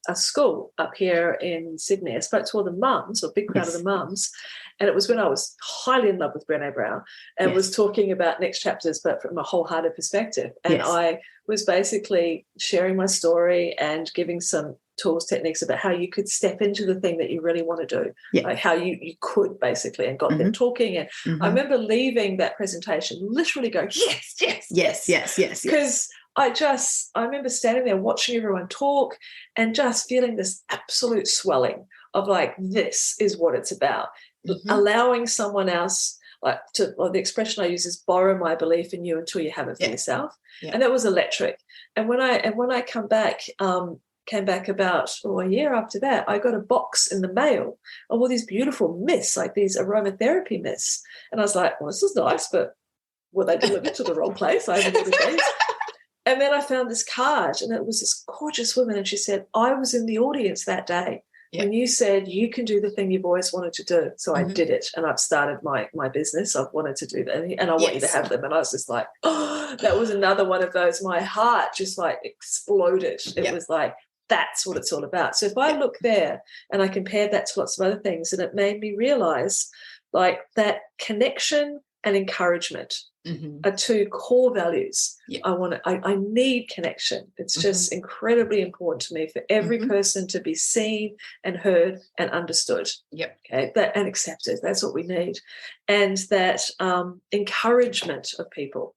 a school up here in Sydney. I spoke to all the mums, or a big crowd of the mums, and it was when I was highly in love with Brené Brown and was talking about next chapters, but from a wholehearted perspective. And I was basically sharing my story and giving some tools, techniques about how you could step into the thing that you really want to do, like how you could basically, and got them talking. And I remember leaving that presentation literally going, yes, because I remember standing there watching everyone talk and just feeling this absolute swelling of like, this is what it's about. Allowing someone else, like, the expression I use is borrow my belief in you until you have it for yourself. And that was electric. And when I came back about a year after that, I got a box in the mail of all these beautiful mists, like these aromatherapy mists. And I was like, well, this is nice, but were they delivered to the wrong place? I haven't ordered these. And then I found this card, and it was this gorgeous woman, and she said, I was in the audience that day when you said you can do the thing you've always wanted to do. So I did it, and I've started my business. I've wanted to do that, and I want you to have them. And I was just like, oh, that was another one of those. My heart just like exploded. It was like, that's what it's all about. So if I look there and I compared that to lots of other things, and it made me realize like that connection and encouragement are two core values. I need connection. It's just incredibly important to me for every person to be seen and heard and understood. Okay, and accepted. That's what we need. And that encouragement of people.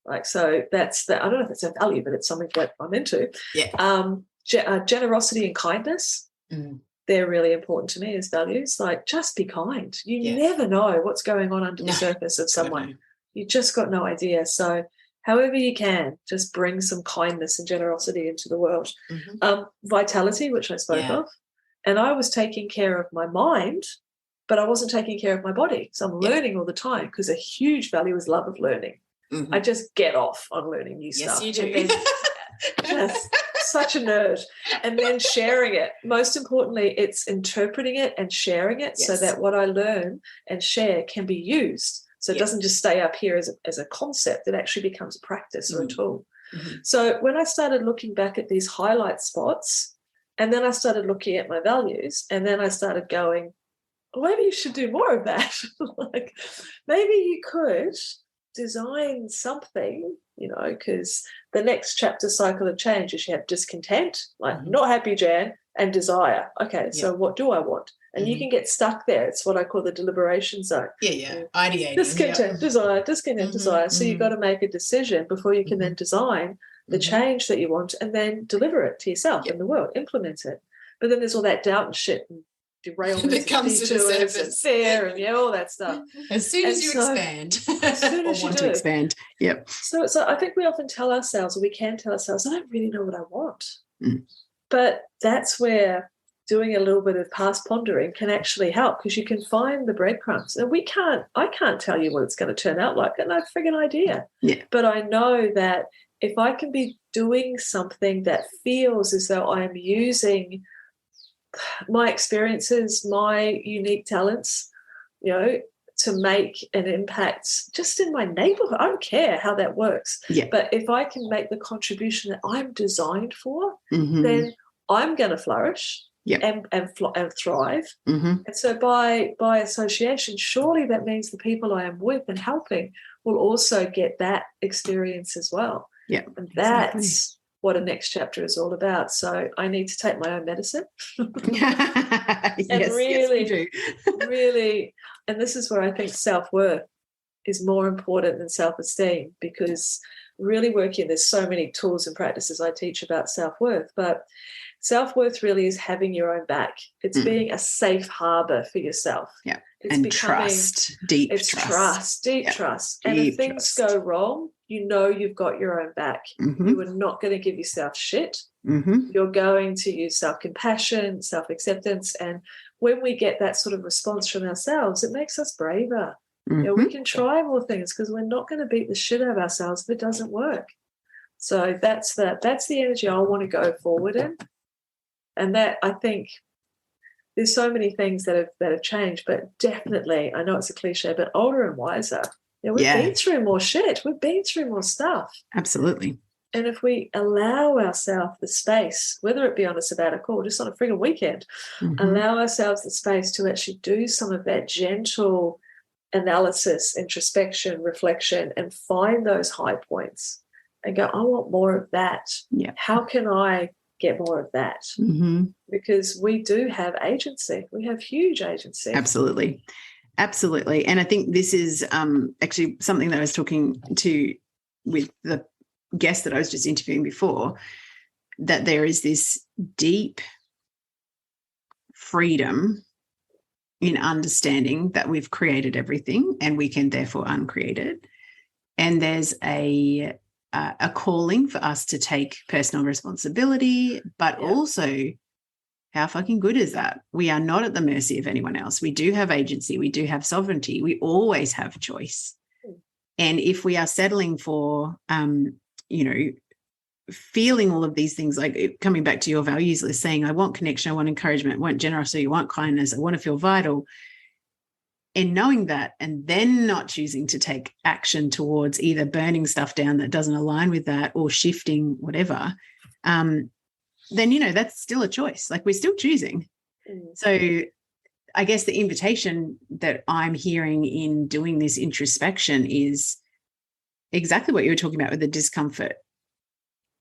Like, so that's I don't know if it's a value, but it's something that I'm into. Generosity and kindness. They're really important to me as values. Like, just be kind. You never know what's going on under the surface of someone. You just got no idea. So however you can, just bring some kindness and generosity into the world. Vitality, which I spoke of. And I was taking care of my mind, but I wasn't taking care of my body. So I'm learning all the time, because a huge value is love of learning. I just get off on learning new stuff. Yes, you do. Just such a nerd. And then sharing it. Most importantly, it's interpreting it and sharing it so that what I learn and share can be used. So it doesn't just stay up here as a concept. It actually becomes a practice or a tool. So when I started looking back at these highlight spots, and then I started looking at my values, and then I started going, well, maybe you should do more of that. Like, maybe you could design something, because the next chapter cycle of change is you have discontent, like not happy, Jan, and desire. Okay, so what do I want? And you can get stuck there. It's what I call the deliberation zone. Ideating. Discontent, desire, discontent, desire. So you've got to make a decision before you can then design the change that you want and then deliver it to yourself in the world, implement it. But then there's all that doubt and shit and derailment that comes to the surface and fear and all that stuff. As soon as you expand. As soon as you want do. to expand. So I think we often tell ourselves, or we can tell ourselves, I don't really know what I want. But that's where doing a little bit of past pondering can actually help, because you can find the breadcrumbs. And I can't tell you what it's going to turn out like. I have no friggin' idea. But I know that if I can be doing something that feels as though I am using my experiences, my unique talents, to make an impact just in my neighborhood. I don't care how that works. But if I can make the contribution that I'm designed for, then I'm going to flourish and thrive. And so by association, surely that means the people I am with and helping will also get that experience as well. And that's what a next chapter is all about. So I need to take my own medicine. Really, and this is where I think self-worth is more important than self-esteem, because really working, there's so many tools and practices I teach about self-worth, but self-worth really is having your own back. It's being a safe harbor for yourself. It's trust, deep trust. And if things go wrong, you've got your own back. You are not going to give yourself shit. You're going to use self-compassion, self-acceptance. And when we get that sort of response from ourselves, it makes us braver. We can try more things, because we're not going to beat the shit out of ourselves if it doesn't work. So that's the energy I want to go forward in. And that, I think, there's so many things that have changed, but definitely, I know it's a cliche, but older and wiser. We've been through more shit. We've been through more stuff. Absolutely. And if we allow ourselves the space, whether it be on a sabbatical or just on a friggin' weekend, allow ourselves the space to actually do some of that gentle analysis, introspection, reflection, and find those high points and go, I want more of that. How can I get more of that? Because we do have agency. We have huge agency. Absolutely. And I think this is actually something that I was talking to with the guest that I was just interviewing before, that there is this deep freedom in understanding that we've created everything and we can therefore uncreate it. And there's a calling for us to take personal responsibility, but also, how fucking good is that? We are not at the mercy of anyone else. We do have agency. We do have sovereignty. We always have choice. And if we are settling for, feeling all of these things, like coming back to your values list, saying, I want connection, I want encouragement, I want generosity, I want kindness, I want to feel vital. And knowing that, and then not choosing to take action towards either burning stuff down that doesn't align with that or shifting whatever, then, that's still a choice. Like, we're still choosing. So I guess the invitation that I'm hearing in doing this introspection is exactly what you were talking about with the discomfort.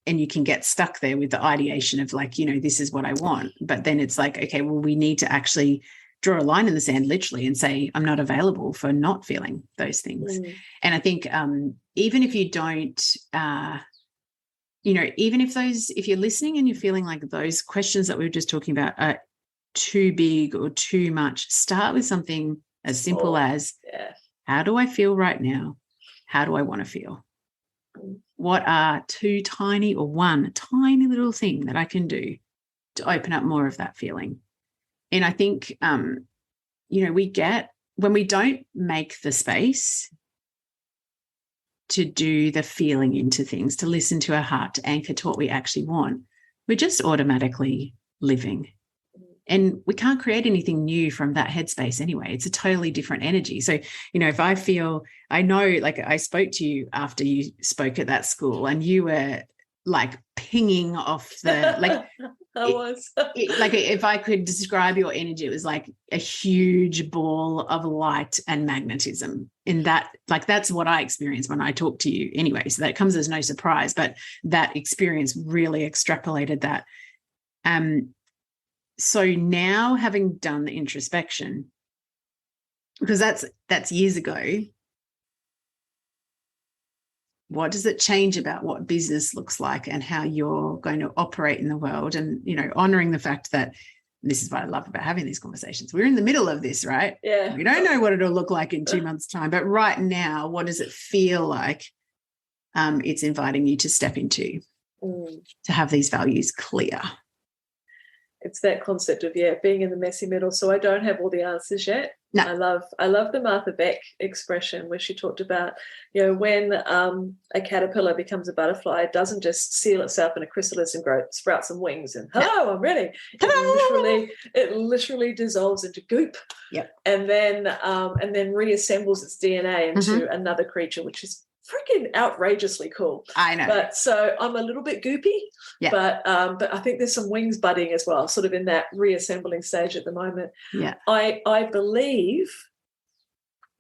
And you can get stuck there with the ideation of like, this is what I want. But then it's like, okay, well, we need to actually draw a line in the sand literally and say, I'm not available for not feeling those things. And I think even if you don't, even if you're listening and you're feeling like those questions that we were just talking about are too big or too much, start with something as simple as, how do I feel right now? How do I want to feel? What are one tiny little thing that I can do to open up more of that feeling? And I think, when we don't make the space to do the feeling into things, to listen to our heart, to anchor to what we actually want, we're just automatically living. And we can't create anything new from that headspace anyway. It's a totally different energy. So, if I know, like, I spoke to you after you spoke at that school and you were like pinging off the, like, like, if I could describe your energy, it was like a huge ball of light and magnetism. In that, like, that's what I experienced when I talked to you anyway. So that comes as no surprise, but that experience really extrapolated that. So now, having done the introspection, because that's years ago, what does it change about what business looks like and how you're going to operate in the world? And, honoring the fact that this is what I love about having these conversations. We're in the middle of this, right? Yeah. We don't know what it'll look like in 2 months' time, but right now, what does it feel like it's inviting you to step into, to have these values clear? It's that concept of being in the messy middle. So I don't have all the answers yet. No. I love the Martha Beck expression where she talked about, when a caterpillar becomes a butterfly, it doesn't just seal itself in a chrysalis and sprout some wings and hello, I'm ready. It literally dissolves into goop. Yep. And then reassembles its DNA into another creature, which is freaking outrageously cool. I know. But so I'm a little bit goopy, but I think there's some wings budding as well, sort of in that reassembling stage at the moment. Yeah. I believe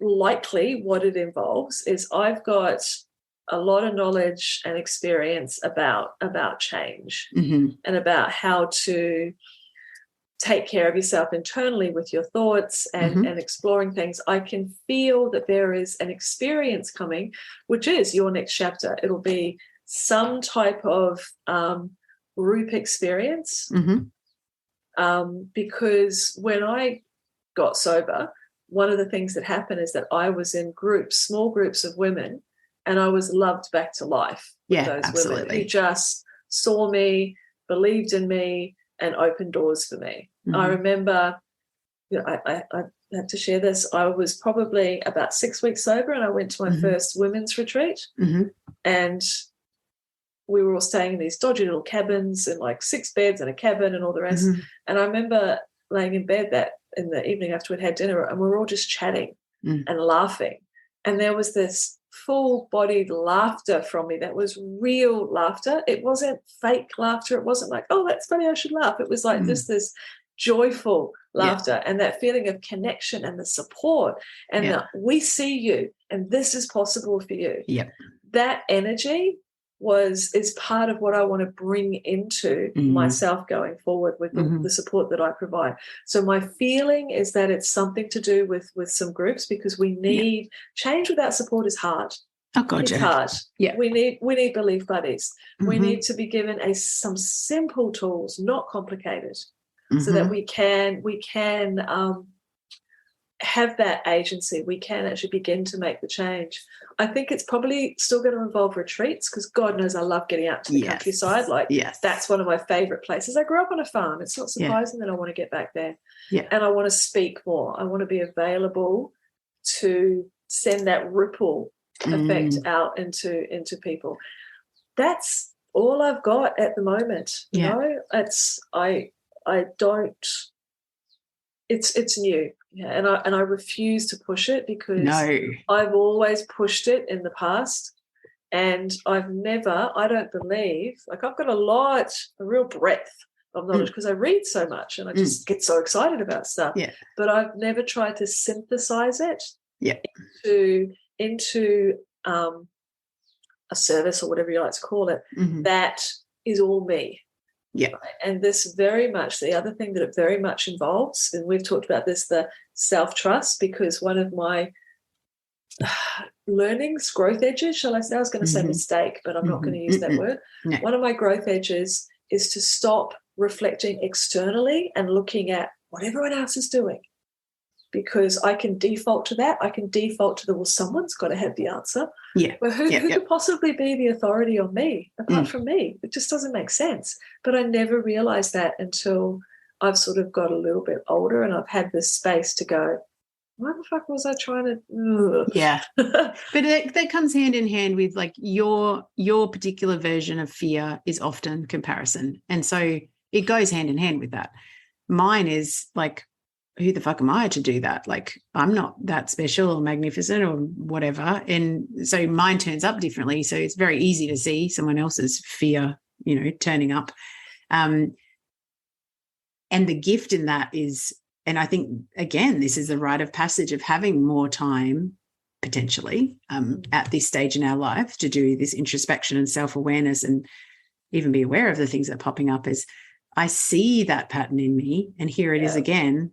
likely what it involves is I've got a lot of knowledge and experience about change and about how to take care of yourself internally with your thoughts and exploring things. I can feel that there is an experience coming, which is your next chapter. It'll be some type of group experience because when I got sober, one of the things that happened is that I was in small groups of women, and I was loved back to life with those women who just saw me, believed in me, and opened doors for me. I remember, I have to share this. I was probably about 6 weeks sober, and I went to my first women's retreat, and we were all staying in these dodgy little cabins and like 6 beds and a cabin and all the rest. And I remember laying in bed that in the evening after we'd had dinner, and we were all just chatting and laughing. And there was this full-bodied laughter from me that was real laughter. It wasn't fake laughter. It wasn't like, oh, that's funny, I should laugh. It was like just this joyful laughter and that feeling of connection and the support and the, we see you and this is possible for you. That energy is part of what I want to bring into myself going forward with the support that I provide. So my feeling is that it's something to do with some groups, because we need change without support is hard. Oh God, it's hard. We need belief buddies. We need to be given some simple tools, not complicated, so that we can have that agency. We can actually begin to make the change. I think it's probably still going to involve retreats, because God knows I love getting out to the countryside. That's one of my favorite places. I grew up on a farm. It's not surprising that I want to get back there. And I want to speak more. I want to be available to send that ripple effect out into people. That's all I've got at the moment. You know, I don't. It's new. And I refuse to push it, because I've always pushed it in the past, And I don't believe, like I've got a real breadth of knowledge because I read so much and I just get so excited about stuff. Yeah. But I've never tried to synthesize it Yeah. into a service or whatever you like to call it, that is all me. Yeah. Right? And this very much, the other thing that it very much involves, and we've talked about this, the self-trust, because one of my learnings, growth edges, shall I say? I was going to say mistake, but I'm not going to use that word. No. One of my growth edges is to stop reflecting externally and looking at what everyone else is doing, because I can default to that. I can default to well, someone's got to have the answer. Yeah. Well, who could possibly be the authority on me apart from me? It just doesn't make sense. But I never realized that until I've sort of got a little bit older and I've had this space to go, why the fuck was I trying to? Yeah. But that comes hand in hand with like your particular version of fear is often comparison. And so it goes hand in hand with that. Mine is like, who the fuck am I to do that? Like, I'm not that special or magnificent or whatever. And so mine turns up differently. So it's very easy to see someone else's fear, turning up. And the gift in that is, and I think, again, this is a rite of passage of having more time potentially at this stage in our life to do this introspection and self-awareness and even be aware of the things that are popping up, is I see that pattern in me and here it is again,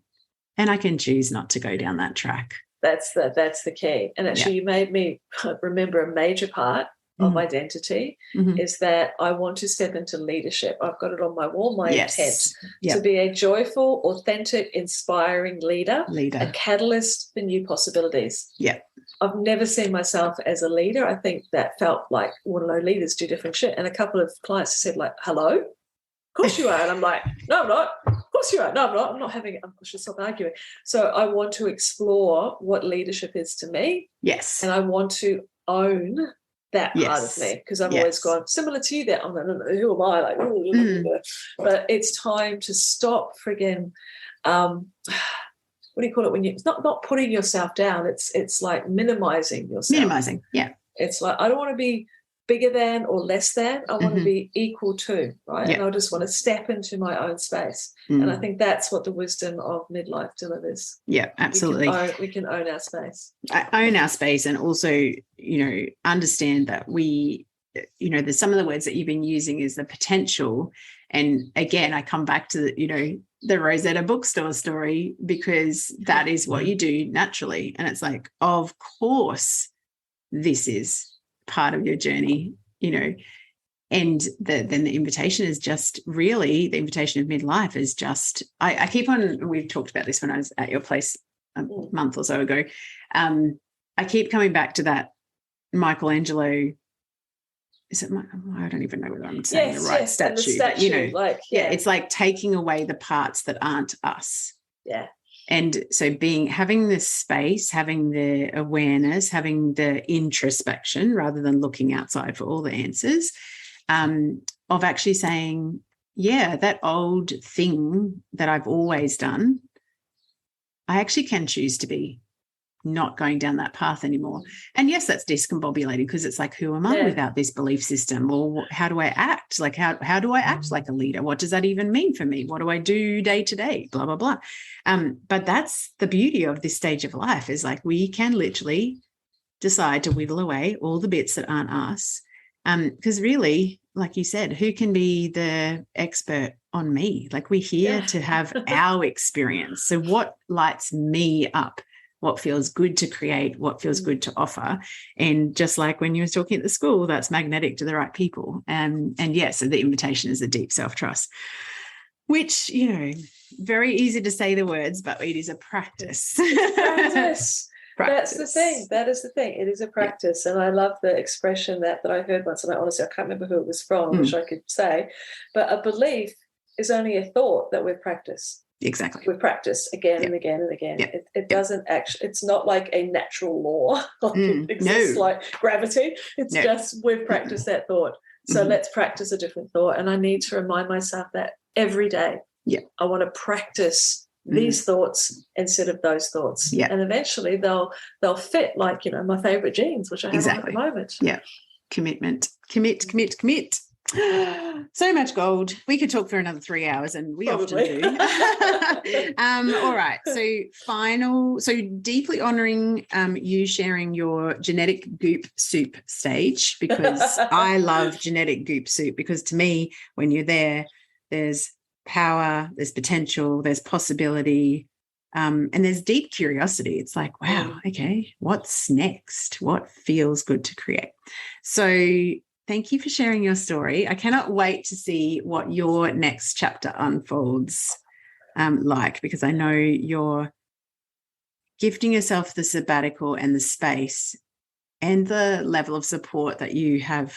and I can choose not to go down that track. That's the key. And actually you made me remember a major part of identity is that I want to step into leadership. I've got it on my wall, my intent to be a joyful, authentic, inspiring leader, a catalyst for new possibilities. Yeah. I've never seen myself as a leader. I think that felt like, well, no, leaders do different shit. And a couple of clients said like, hello? Of course you are. And I'm like, no, I'm not. Of course you are. No, I'm not. I'm not having it. I should stop arguing. So I want to explore what leadership is to me. Yes. And I want to own that part of me, because I've always gone similar to you that I'm like, no, who am I? Like, but it's time to stop friggin' what do you call it when you it's not putting yourself down, it's like minimizing yourself. Yeah. It's like I don't want to be bigger than or less than. I want to be equal to, right? Yeah. And I just want to step into my own space. And I think that's what the wisdom of midlife delivers. Yeah, absolutely. We can own our space. Own our space, and also, understand that we, there's some of the words that you've been using is the potential. And again, I come back to the Rosetta bookstore story, because that is what you do naturally. And it's like, of course, this is part of your journey, and then the invitation is just really the invitation of midlife is just, I keep on, we've talked about this when I was at your place a month or so ago. I keep coming back to that Michelangelo. Is it? I don't even know whether I'm saying the right statue. But, it's like taking away the parts that aren't us. Yeah. And so having this space, having the awareness, having the introspection rather than looking outside for all the answers, of actually saying, that old thing that I've always done, I actually can choose to be not going down that path anymore. And yes, that's discombobulating, because it's like, who am I without this belief system? Or how do I act? Like, how do I act like a leader? What does that even mean for me? What do I do day to day? Blah, blah, blah. But that's the beauty of this stage of life, is like we can literally decide to whittle away all the bits that aren't us. Because really, like you said, who can be the expert on me? Like, we're here to have our experience. So what lights me up? What feels good to create, what feels good to offer. And just like when you were talking at the school, that's magnetic to the right people. And so the invitation is the deep self-trust, which, very easy to say the words, but it is a practice. Practice. That's the thing. That is the thing. It is a practice. And I love the expression that I heard once, and I honestly can't remember who it was from, which I could say, but a belief is only a thought that we've practiced. Exactly. We practice again and again and again. It doesn't actually, it's not like a natural law. It exists like gravity. It's just we've practiced that thought. So let's practice a different thought. And I need to remind myself that every day. Yeah. I want to practice these thoughts instead of those thoughts. Yeah. And eventually they'll fit like, my favorite jeans, which I have on at the moment. Yeah. Commitment. Commit. So much gold. We could talk for another 3 hours, and we Probably. often do. All right. So deeply honoring you sharing your genetic goop soup stage, because I love genetic goop soup, because to me, when you're there, there's power, there's potential, there's possibility, and there's deep curiosity. It's like, wow, okay, what's next? What feels good to create? So thank you for sharing your story. I cannot wait to see what your next chapter unfolds like, because I know you're gifting yourself the sabbatical and the space and the level of support that you have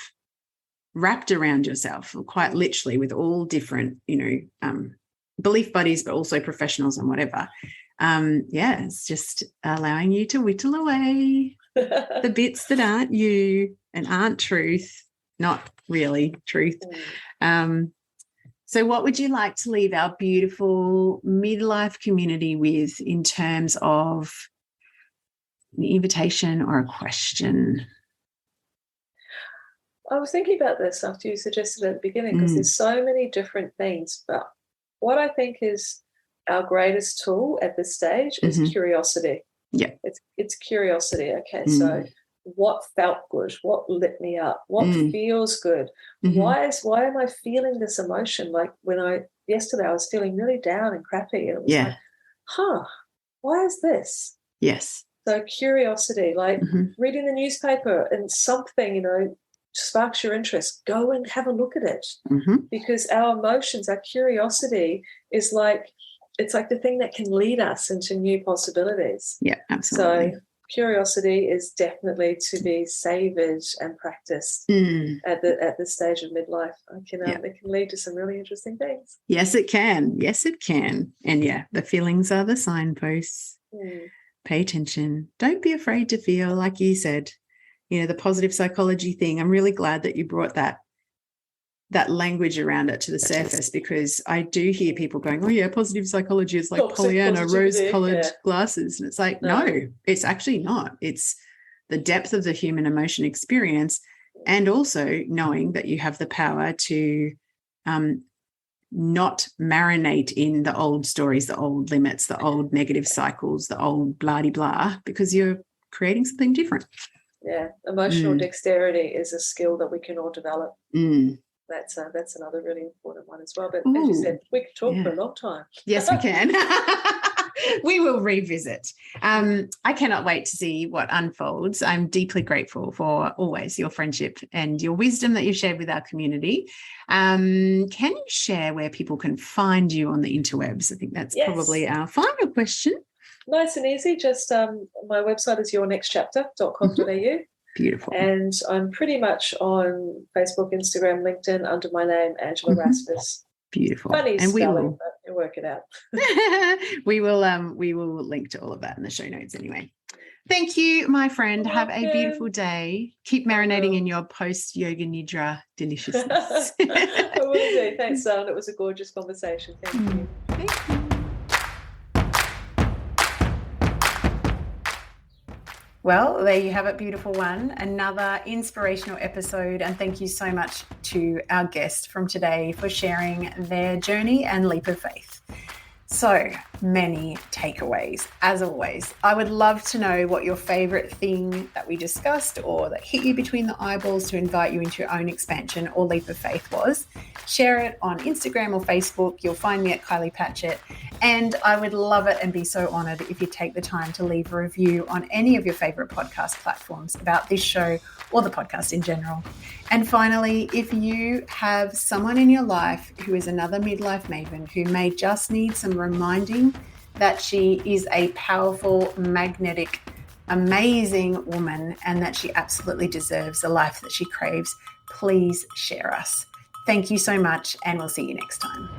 wrapped around yourself, quite literally, with all different, belief buddies, but also professionals and whatever. It's just allowing you to whittle away the bits that aren't you and aren't truth. Not really truth. So what would you like to leave our beautiful midlife community with in terms of an invitation or a question? I was thinking about this after you suggested at the beginning, because there's so many different things. But what I think is our greatest tool at this stage is curiosity. Yeah. It's curiosity. Okay, so what felt good? What lit me up? What feels good? Why am I feeling this emotion? Like yesterday I was feeling really down and crappy, and it was like, why is this? Yes. So curiosity, like reading the newspaper and something, sparks your interest. Go and have a look at it, because our emotions, our curiosity is like, it's like the thing that can lead us into new possibilities. Yeah, absolutely. So curiosity is definitely to be savoured and practiced at the stage of midlife. It can lead to some really interesting things. Yes, it can. And the feelings are the signposts. Pay attention. Don't be afraid to feel, like you said, the positive psychology thing. I'm really glad that you brought that language around it to the surface, because I do hear people going, oh yeah, positive psychology is like Pollyanna, rose-colored glasses. And it's like, no, it's actually not. It's the depth of the human emotion experience, and also knowing that you have the power to not marinate in the old stories, the old limits, the old negative cycles, the old blah-de-blah, because you're creating something different. Yeah, emotional dexterity is a skill that we can all develop. That's another really important one as well. But as you said, we could talk for a long time. Yes, we can. We will revisit. I cannot wait to see what unfolds. I'm deeply grateful for always your friendship and your wisdom that you've shared with our community. Can you share where people can find you on the interwebs? I think that's probably our final question. Nice and easy. Just my website is yournextchapter.com.au. Beautiful. And I'm pretty much on Facebook, Instagram, LinkedIn under my name, Angela Raspass. Beautiful. Funny and spelling, but you'll work it out. We will link to all of that in the show notes anyway. Thank you, my friend. Have a beautiful day. Keep marinating in your post-yoga nidra deliciousness. I will do. Thanks, Darren. It was a gorgeous conversation. Thank you. Thank you. Well, there you have it, beautiful one. Another inspirational episode. And thank you so much to our guest from today for sharing their journey and leap of faith. So many takeaways, as always. I would love to know what your favorite thing that we discussed or that hit you between the eyeballs to invite you into your own expansion or leap of faith was. Share it on Instagram or Facebook. You'll find me at Kylie Patchett. And I would love it and be so honored if you take the time to leave a review on any of your favorite podcast platforms about this show or the podcast in general. And finally, if you have someone in your life who is another midlife maven who may just need some reminding that she is a powerful, magnetic, amazing woman and that she absolutely deserves the life that she craves, please share us. Thank you so much, and we'll see you next time.